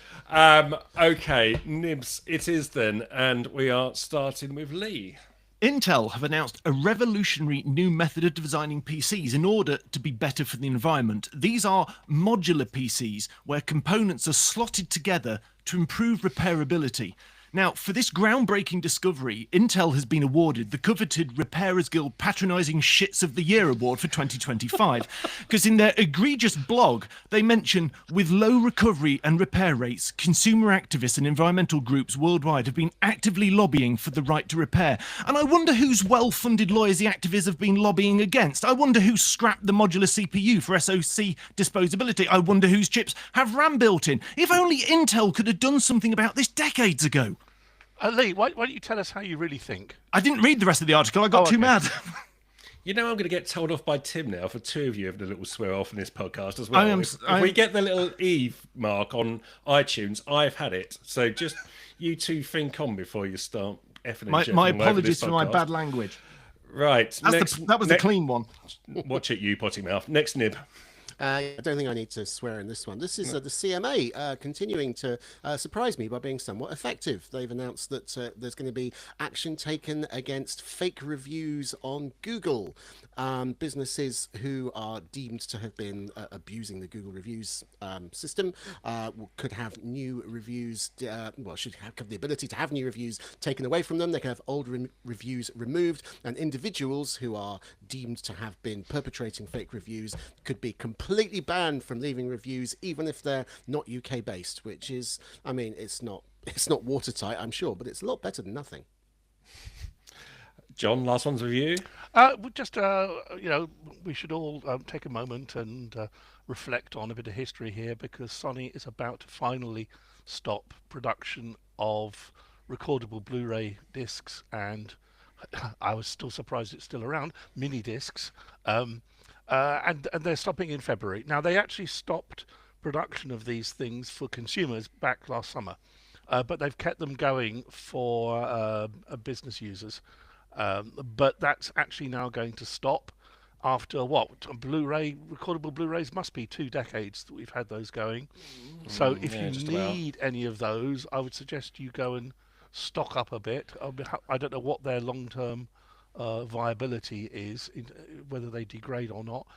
Okay, Nibs, it is then, and we are starting with Lee. Intel have announced a revolutionary new method of designing PCs in order to be better for the environment. These are modular PCs where components are slotted together to improve repairability. Now, for this groundbreaking discovery, Intel has been awarded the coveted Repairers Guild Patronising Shits of the Year award for 2025. Because in their egregious blog, they mention, with low recovery and repair rates, consumer activists and environmental groups worldwide have been actively lobbying for the right to repair. And I wonder whose well-funded lawyers the activists have been lobbying against. I wonder who scrapped the modular CPU for SoC disposability. I wonder whose chips have RAM built in. If only Intel could have done something about this decades ago. Lee, why don't you tell us how you really think? I didn't read the rest of the article. I got too mad. You know, I'm going to get told off by Tim now for two of you having a little swear off in this podcast as well. If we get the little Eve mark on iTunes, I've had it. So just you two think on before you start effing and jeffing my all over apologies this for my podcast. bad language. Right. That was the clean one. Watch it, you potty mouth. Next nib. I don't think I need to swear in this one. This is the CMA continuing to surprise me by being somewhat effective. They've announced that there's going to be action taken against fake reviews on Google. Businesses who are deemed to have been abusing the Google reviews system could have new reviews, should have the ability to have new reviews taken away from them. They can have old reviews removed, and individuals who are deemed to have been perpetrating fake reviews could be completely banned from leaving reviews, even if they're not UK based, which is, I mean, it's not watertight, I'm sure, but it's a lot better than nothing. John, last one's with you. We should all take a moment and reflect on a bit of history here, because Sony is about to finally stop production of recordable Blu-ray discs, and I was still surprised it's still around, mini discs, and they're stopping in February. Now, they actually stopped production of these things for consumers back last summer, but they've kept them going for business users. But that's actually now going to stop after recordable Blu-rays must be 2 decades that we've had those going. So if you need any of those, I would suggest you go and stock up a bit. I don't know what their long-term viability is, whether they degrade or not.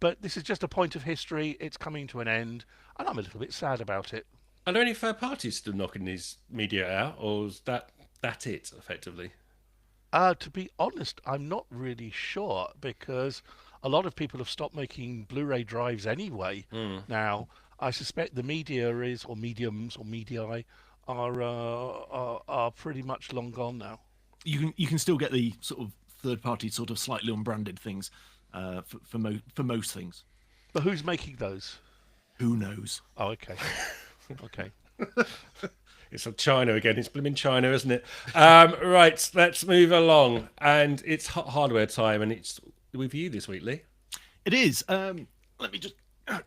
But this is just a point of history. It's coming to an end, and I'm a little bit sad about it. Are there any third parties still knocking these media out, or is that it, effectively? To be honest, I'm not really sure, because a lot of people have stopped making Blu-ray drives anyway. Now, I suspect the mediums or medii are pretty much long gone now. You can still get the sort of third-party, sort of slightly unbranded things for most things. But who's making those? Who knows? Oh, okay. Okay. It's from China again. It's blooming China, isn't it? Right, let's move along. And it's hardware time, and it's with you this week, Lee. It is. Let me just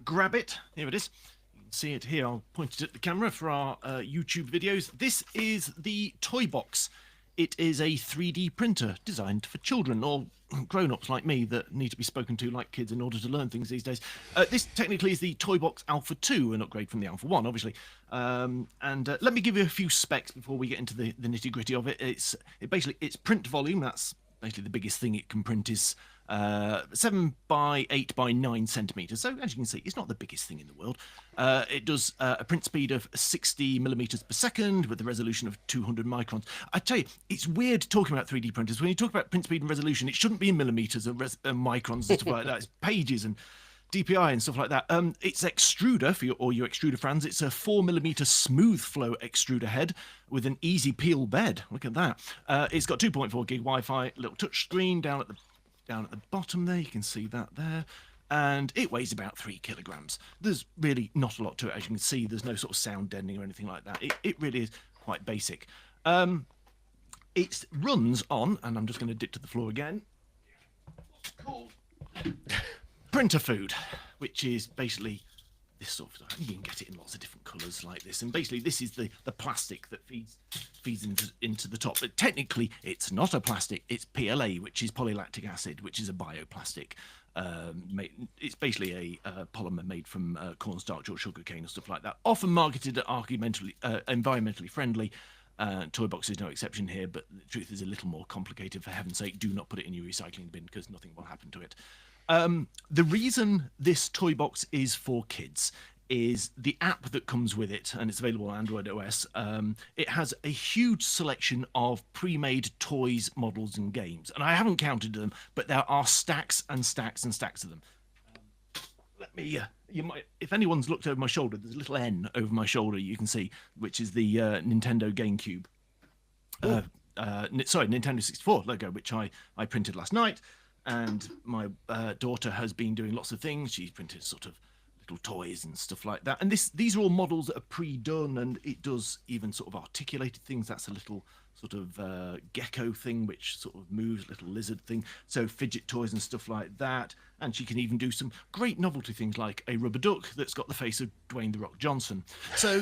grab it. Here it is. You can see it here. I'll point it at the camera for our YouTube videos. This is the Toybox. It is a 3D printer designed for children or grown-ups like me that need to be spoken to like kids in order to learn things these days. This technically is the Toybox Alpha 2, an upgrade from the Alpha 1, obviously. Let me give you a few specs before we get into the nitty-gritty of it. It's print volume. That's basically the biggest thing it can print is 7 by 8 by 9 centimeters. So as you can see, it's not the biggest thing in the world. It does a print speed of 60 millimeters per second with a resolution of 200 microns. I tell you, it's weird talking about 3D printers. When you talk about print speed and resolution, it shouldn't be in millimeters and microns and stuff like that. It's pages and DPI and stuff like that. It's extruder for your extruder fans. It's a 4 millimeter smooth flow extruder head with an easy peel bed. Look at that. It's got 2.4 gig Wi-Fi, little touch screen down at the bottom there. You can see that there. And it weighs about 3 kilograms. There's really not a lot to it. As you can see, there's no sort of sound deadening or anything like that. It really is quite basic. It runs on, and I'm just going to dip to the floor again, called printer food, which is basically this sort of, you can get it in lots of different colours like this, and basically this is the plastic that feeds into the top. But technically it's not a plastic, it's PLA, which is polylactic acid, which is a bioplastic. It's basically a polymer made from cornstarch or sugarcane and stuff like that, often marketed at environmentally friendly. Toybox is no exception here, but the truth is a little more complicated. For heaven's sake, do not put it in your recycling bin, because nothing will happen to it. The reason this Toybox is for kids is the app that comes with it, and it's available on Android OS. It has a huge selection of pre-made toys, models, and games, and I haven't counted them, but there are stacks and stacks and stacks of them. Let me. You might, if anyone's looked over my shoulder, there's a little N over my shoulder you can see, which is the Nintendo GameCube. Sorry, Nintendo 64 logo, which I printed last night, and my daughter has been doing lots of things. She's printed sort of little toys and stuff like that, and these are all models that are pre-done, and it does even sort of articulated things. That's a little sort of gecko thing which sort of moves, little lizard thing, so fidget toys and stuff like that. And she can even do some great novelty things like a rubber duck that's got the face of Dwayne "The Rock" Johnson. So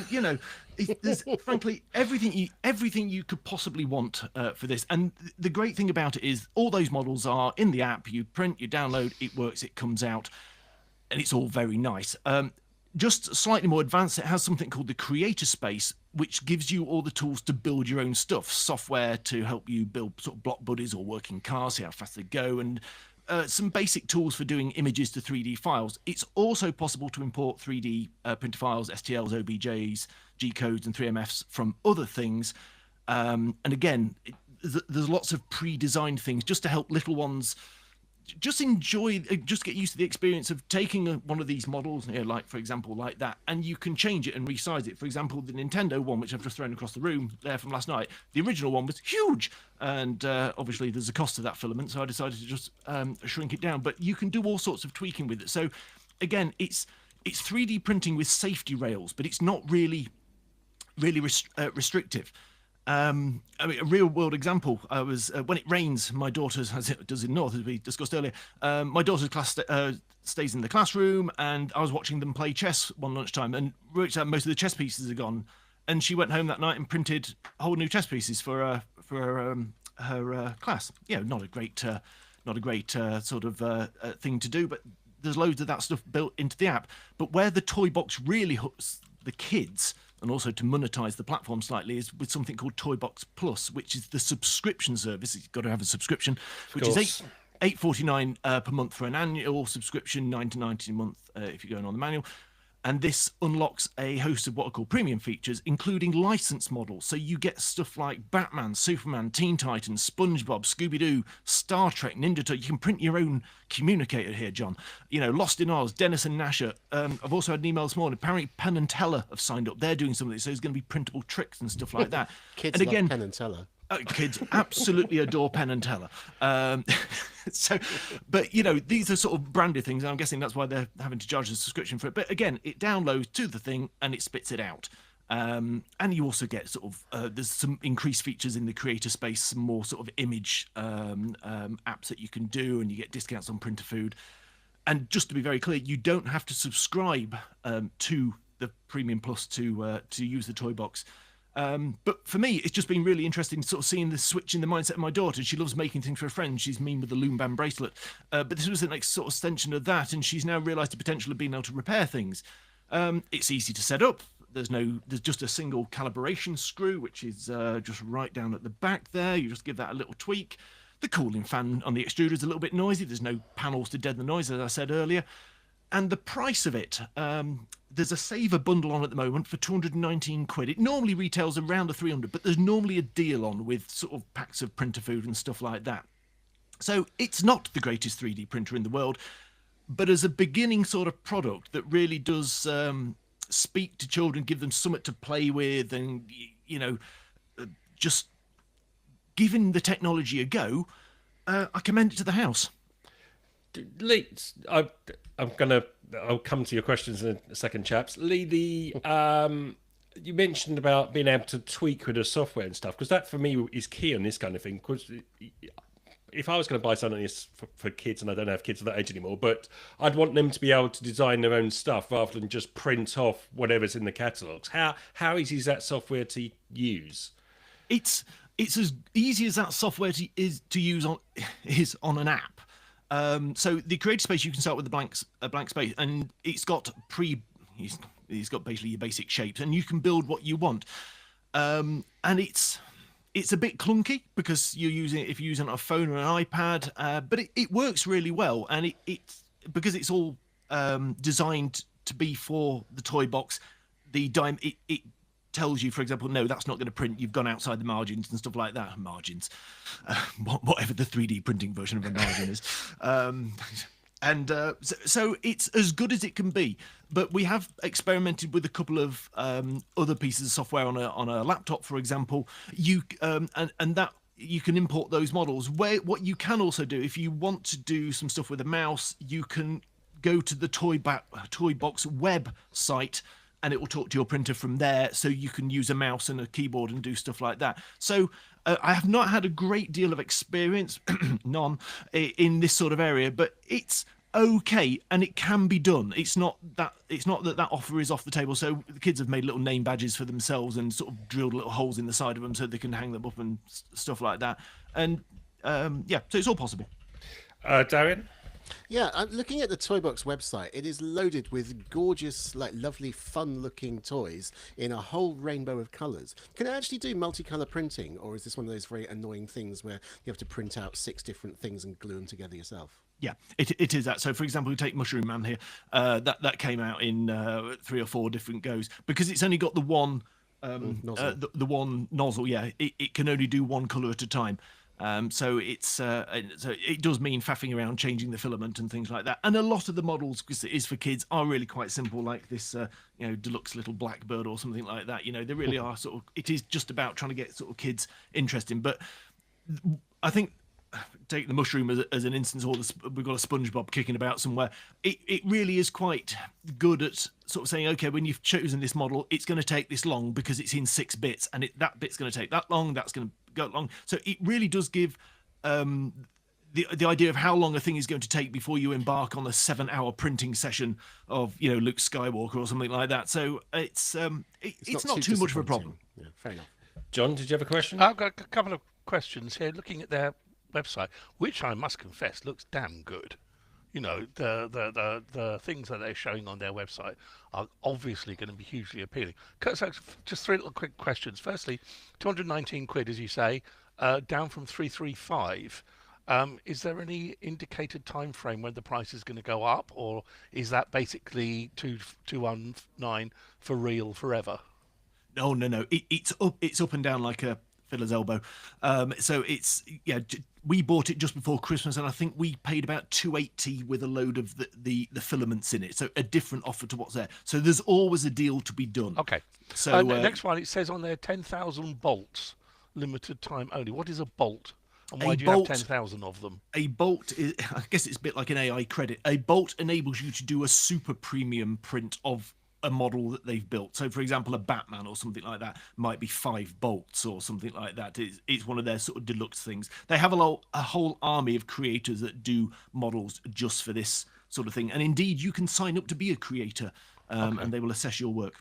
there's frankly everything you could possibly want for this. And the great thing about it is all those models are in the app. You print, you download, it works, it comes out, and it's all very nice. Just slightly more advanced, it has something called the Creator Space, which gives you all the tools to build your own stuff, software to help you build sort of block buddies or working cars, see how fast they go, and some basic tools for doing images to 3D files. It's also possible to import 3D printer files, STLs, OBJs, G-codes, and 3MFs from other things. And again, there's lots of pre-designed things just to help little ones just get used to the experience of taking one of these models, like for example like that, and you can change it and resize it. For example, the Nintendo one, which I've just thrown across the room there from last night, the original one was huge, and obviously there's a cost to that filament, so I decided to just shrink it down. But you can do all sorts of tweaking with it. So again, it's 3D printing with safety rails, but it's not really restrictive. I mean, a real world example, I was when it rains, my daughter's, as it does in North, as we discussed earlier, my daughter's class stays in the classroom, and I was watching them play chess one lunchtime, and worked out most of the chess pieces are gone, and she went home that night and printed whole new chess pieces for her class. Not a great sort of thing to do, but there's loads of that stuff built into the app. But where the Toybox really hooks the kids, and also to monetize the platform slightly, is with something called Toybox Plus, which is the subscription service. You've got to have a subscription, which is $8.49 per month for an annual subscription, $9.90 a month if you're going on the manual. And this unlocks a host of what are called premium features, including licensed models. So you get stuff like Batman, Superman, Teen Titans, SpongeBob, Scooby-Doo, Star Trek, Ninja Turtles. You can print your own communicator here, John. Lost in Oz, Dennis and Nasher. I've also had an email this morning. Apparently Penn and Teller have signed up. They're doing some of this, so there's going to be printable tricks and stuff like that. Kids and again, love Penn and Teller. Kids absolutely adore Penn and Teller. But these are sort of branded things, and I'm guessing that's why they're having to charge a subscription for it. But again, it downloads to the thing and it spits it out. And you also get sort of there's some increased features in the Creator Space, some more sort of image apps that you can do, and you get discounts on printer food. And just to be very clear, you don't have to subscribe to the Premium Plus to use the Toybox. But for me, it's just been really interesting sort of seeing the switch in the mindset of my daughter. She loves making things for her friends. She's mean with the loom band bracelet. But this was the next sort of extension of that, and she's now realised the potential of being able to repair things. It's easy to set up. There's just a single calibration screw, which is just right down at the back there. You just give that a little tweak. The cooling fan on the extruder is a little bit noisy. There's no panels to deaden the noise, as I said earlier. And the price of it, there's a saver bundle on at the moment for 219 quid. It normally retails around the 300, but there's normally a deal on with sort of packs of printer food and stuff like that. So it's not the greatest 3D printer in the world, but as a beginning sort of product that really does speak to children, give them something to play with, and just giving the technology a go, I commend it to the house. Lee, I'll come to your questions in a second, chaps. Lee, you mentioned about being able to tweak with the software and stuff, because that for me is key on this kind of thing. Because if I was going to buy something for kids, and I don't have kids of that age anymore, but I'd want them to be able to design their own stuff rather than just print off whatever's in the catalogues. How easy is that software to use? It's as easy as that software is to use on an app. So the Creator Space, you can start with a blank space, and it's got it's got basically your basic shapes, and you can build what you want. And it's a bit clunky because you're using it if you're using a phone or an iPad, but it works really well, and it's because it's all designed to be for the toy box, the it tells you, for example, no, that's not going to print. You've gone outside the margins and stuff like that. Margins, whatever the 3D printing version of a margin is. So it's as good as it can be. But we have experimented with a couple of other pieces of software on a laptop, for example. And that you can import those models. What you can also do, if you want to do some stuff with a mouse, you can go to the Toybox website, and it will talk to your printer from there, so you can use a mouse and a keyboard and do stuff like that. So I have not had a great deal of experience, none, in this sort of area, but it's okay, and it can be done. It's not that offer is off the table. So the kids have made little name badges for themselves and sort of drilled little holes in the side of them so they can hang them up and stuff like that. And so it's all possible. Darren? Yeah, I'm looking at the Toybox website. It is loaded with gorgeous, like lovely, fun-looking toys in a whole rainbow of colours. Can it actually do multicolour printing, or is this one of those very annoying things where you have to print out 6 different things and glue them together yourself? Yeah, it is that. So, for example, we take Mushroom Man here. That came out in 3 or 4 different goes because it's only got the one nozzle. The one nozzle. Yeah, it can only do one colour at a time. So it does mean faffing around, changing the filament and things like that. And a lot of the models, because it is for kids, are really quite simple, like this deluxe little blackbird or something like that. They really are sort of. It is just about trying to get sort of kids interesting. But I think, take the mushroom as an instance, or we've got a SpongeBob kicking about somewhere. It really is quite good at sort of saying, okay, when you've chosen this model, it's going to take this long because it's in 6 bits, and that bit's going to take that long, that's going to go long. So it really does give the idea of how long a thing is going to take before you embark on a 7-hour printing session of Luke Skywalker or something like that. So it's not too much of a problem. Yeah, fair enough. John, did you have a question? I've got a couple of questions here. Looking at their website, which I must confess looks damn good. The things that they're showing on their website are obviously going to be hugely appealing. So just 3 little quick questions. Firstly, 219 quid, as you say, down from 335. Is there any indicated time frame when the price is going to go up, or is that basically 219 for real forever? No. It's up and down like a fiddler's elbow. So we bought it just before Christmas, and I think we paid about 280 with a load of the filaments in it. So a different offer to what's there. So there's always a deal to be done. Okay. So next one, it says on there 10,000 bolts, limited time only. What is a bolt, and why do you have 10,000 of them? A bolt is, I guess it's a bit like an AI credit. A bolt enables you to do a super premium print of a model that they've built. So, for example, a Batman or something like that might be 5 bolts or something like that. It's one of their sort of deluxe things. They have a whole army of creators that do models just for this sort of thing. And indeed, you can sign up to be a creator, and they will assess your work.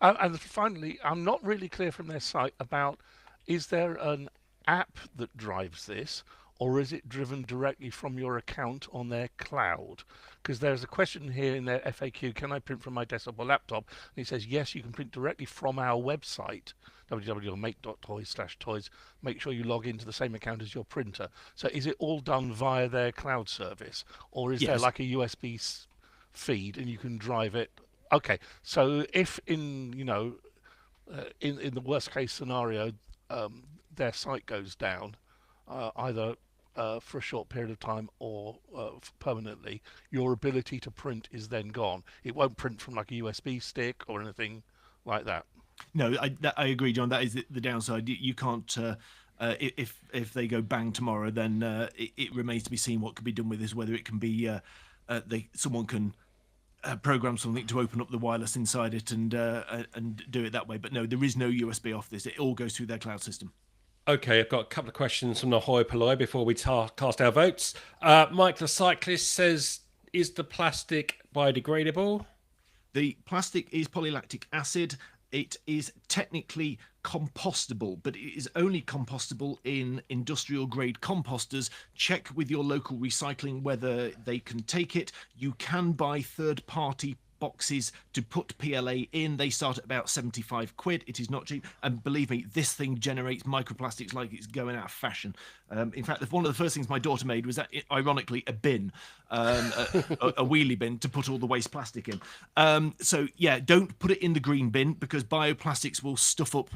And finally, I'm not really clear from their site about, is there an app that drives this, or is it driven directly from your account on their cloud? Because there's a question here in their FAQ, can I print from my desktop or laptop? And it says, yes, you can print directly from our website, www.make.toys/toys. Make sure you log into the same account as your printer. So is it all done via their cloud service? Or is there like a USB feed and you can drive it? Okay, so if in the worst case scenario, their site goes down, either for a short period of time or permanently, your ability to print is then gone. It won't print from like a USB stick or anything like that. No, I agree, John. That is the downside. You can't. If they go bang tomorrow, then it remains to be seen what can be done with this. Whether it can be someone can program something to open up the wireless inside it and do it that way. But no, there is no USB off this. It all goes through their cloud system. Okay, I've got a couple of questions from the hoi polloi before we cast our votes. Mike the Cyclist says, is the plastic biodegradable? The plastic is polylactic acid. It is technically compostable, but it is only compostable in industrial grade composters. Check with your local recycling whether they can take it. You can buy third party boxes to put PLA in. They start at about 75 quid. It is not cheap. And believe me, this thing generates microplastics like it's going out of fashion. In fact, one of the first things my daughter made was, ironically, a bin, a wheelie bin to put all the waste plastic in. So, yeah, don't put it in the green bin because bioplastics will stuff up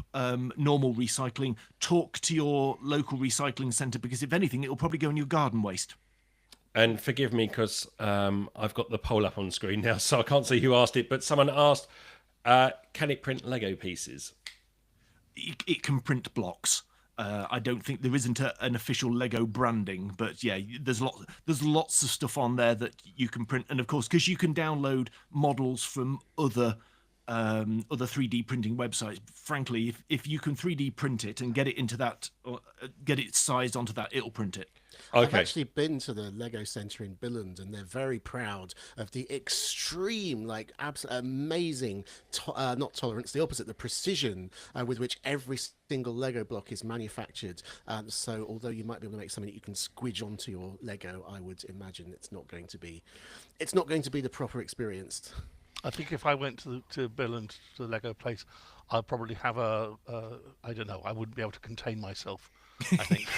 normal recycling. Talk to your local recycling centre because, if anything, it will probably go in your garden waste. And forgive me because I've got the poll up on screen now, so I can't see who asked it, but someone asked, can it print Lego pieces? It can print blocks. I don't think there isn't an official Lego branding, but yeah, there's lots of stuff on there that you can print, and of course, because you can download models from other 3D printing websites. Frankly, if you can 3D print it and get it into that, or get it sized onto that, it'll print it. I've actually been to the Lego Centre in Billund, and they're very proud of the extreme, like, amazing, not tolerance, the opposite, the precision with which every single Lego block is manufactured. So although you might be able to make something that you can squidge onto your Lego, I would imagine it's not going to be the proper experience. I think if I went to Billund, to the Lego place, I'd probably have I don't know, I wouldn't be able to contain myself, I think.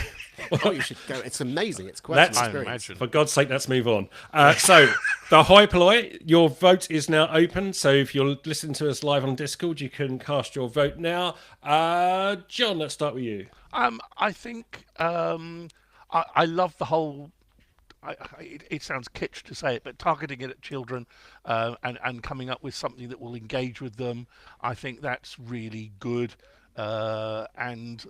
Oh, you should go. It's amazing. It's quite an experience. For God's sake, let's move on. So, the hoi polloi, your vote is now open. So, if you're listening to us live on Discord, you can cast your vote now. John, let's start with you. I think I love the whole. It sounds kitsch to say it, but targeting it at children and coming up with something that will engage with them, I think that's really good. And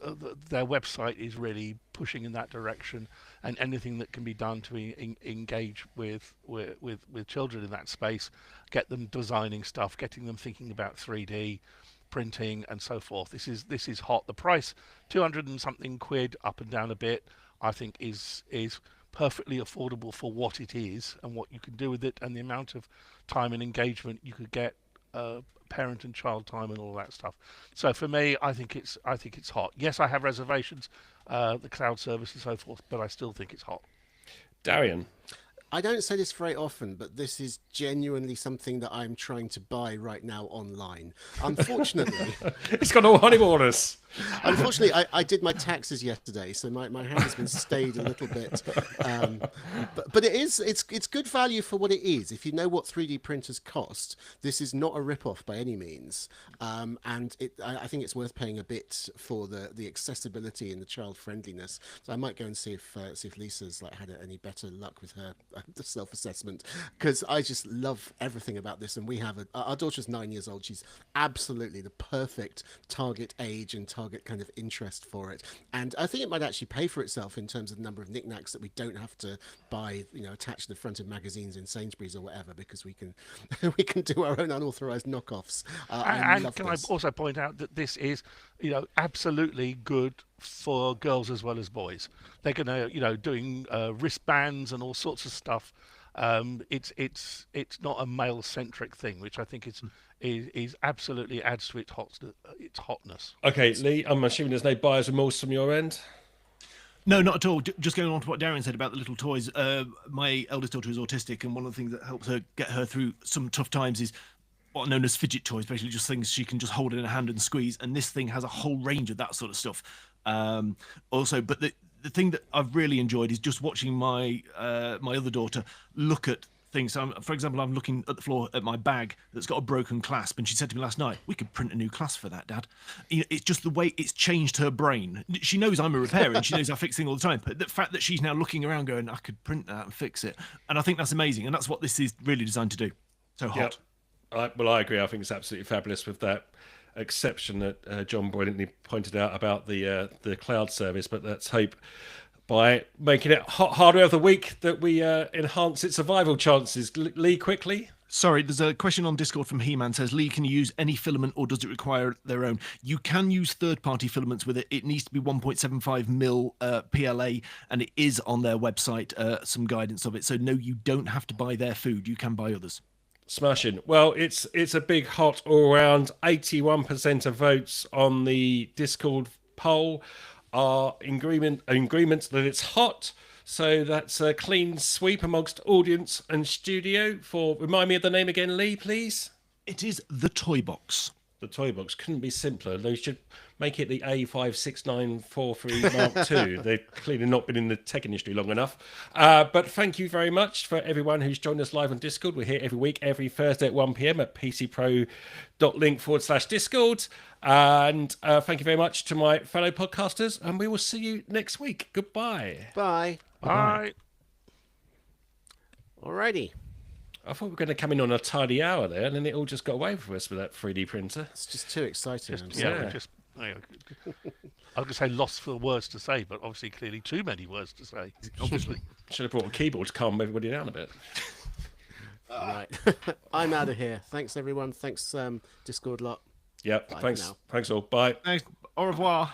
their website is really pushing in that direction, and anything that can be done to engage with children in that space, get them designing stuff, getting them thinking about 3D printing and so forth. This is hot. The price, 200 and something quid, up and down a bit, I think is perfectly affordable for what it is and what you can do with it, and the amount of time and engagement you could get, parent and child time and all that stuff. So for me, I think it's hot. Yes, I have reservations, the cloud service and so forth, but I still think it's hot. Darian. I don't say this very often, but this is genuinely something that I'm trying to buy right now online. Unfortunately, it's got no honey waters. Unfortunately, I did my taxes yesterday, so my hand has been stayed a little bit. But it's good value for what it is. If you know what 3D printers cost, this is not a rip-off by any means. And I think it's worth paying a bit for the accessibility and the child friendliness. So I might go and see if Lisa's had any better luck with her self-assessment, because I just love everything about this. And we have our daughter's 9 years old. She's absolutely the perfect target age and target kind of interest for it, and I think it might actually pay for itself in terms of the number of knickknacks that we don't have to buy, attached to the front of magazines in Sainsbury's or whatever, because we can do our own unauthorized knockoffs. And can I also point out that this is, absolutely good for girls as well as boys. They're gonna, doing wristbands and all sorts of stuff. It's not a male centric thing, which I think is absolutely adds to its hotness. Okay, Lee, I'm assuming there's no buyer's remorse from your end. No, not at all. Just going on to what Darren said about the little toys. My eldest daughter is autistic, and one of the things that helps her get her through some tough times is what are known as fidget toys, basically just things she can just hold in her hand and squeeze. And this thing has a whole range of that sort of stuff. Also, but the thing that I've really enjoyed is just watching my other daughter look at things. So for example, I'm looking at the floor at my bag that's got a broken clasp, and she said to me last night, "We could print a new clasp for that, Dad." It's just the way it's changed her brain. She knows I'm a repairer and she knows I fix things all the time, but the fact that she's now looking around going, "I could print that and fix it," and I think that's amazing, and that's what this is really designed to do. So hot. Yep. I agree. I think it's absolutely fabulous with that exception that John brilliantly pointed out about the cloud service, but let's hope by making it hot hardware of the week that we enhance its survival chances. Lee, quickly. Sorry, there's a question on Discord from He-Man. Says, Lee, can you use any filament or does it require their own? You can use third-party filaments with it. It needs to be 1.75 mil PLA, and it is on their website, some guidance of it. So no, you don't have to buy their food. You can buy others. Smashing. Well, it's a big hot all round. 81% of votes on the Discord poll are in agreement that it's hot. So that's a clean sweep amongst audience and studio. Remind me of the name again, Lee, please. It is the Toybox. The Toybox couldn't be simpler. They should make it the A56943 Mark II. They've clearly not been in the tech industry long enough. But thank you very much for everyone who's joined us live on Discord. We're here every week, every Thursday at 1 p.m. at pcpro.link/Discord. And thank you very much to my fellow podcasters. And we will see you next week. Goodbye. Bye. Bye. Alrighty. I thought we were going to come in on a tidy hour there, and then it all just got away from us with that 3D printer. It's just too exciting. I'm Yeah, sorry. we just. I was going to say lost for words to say, but obviously, clearly, too many words to say. Obviously. Should have brought a keyboard to calm everybody down a bit. Right. I'm out of here. Thanks, everyone. Thanks, Discord lot. Yep. Bye for Thanks. now. Thanks all. Bye. Thanks. Au revoir.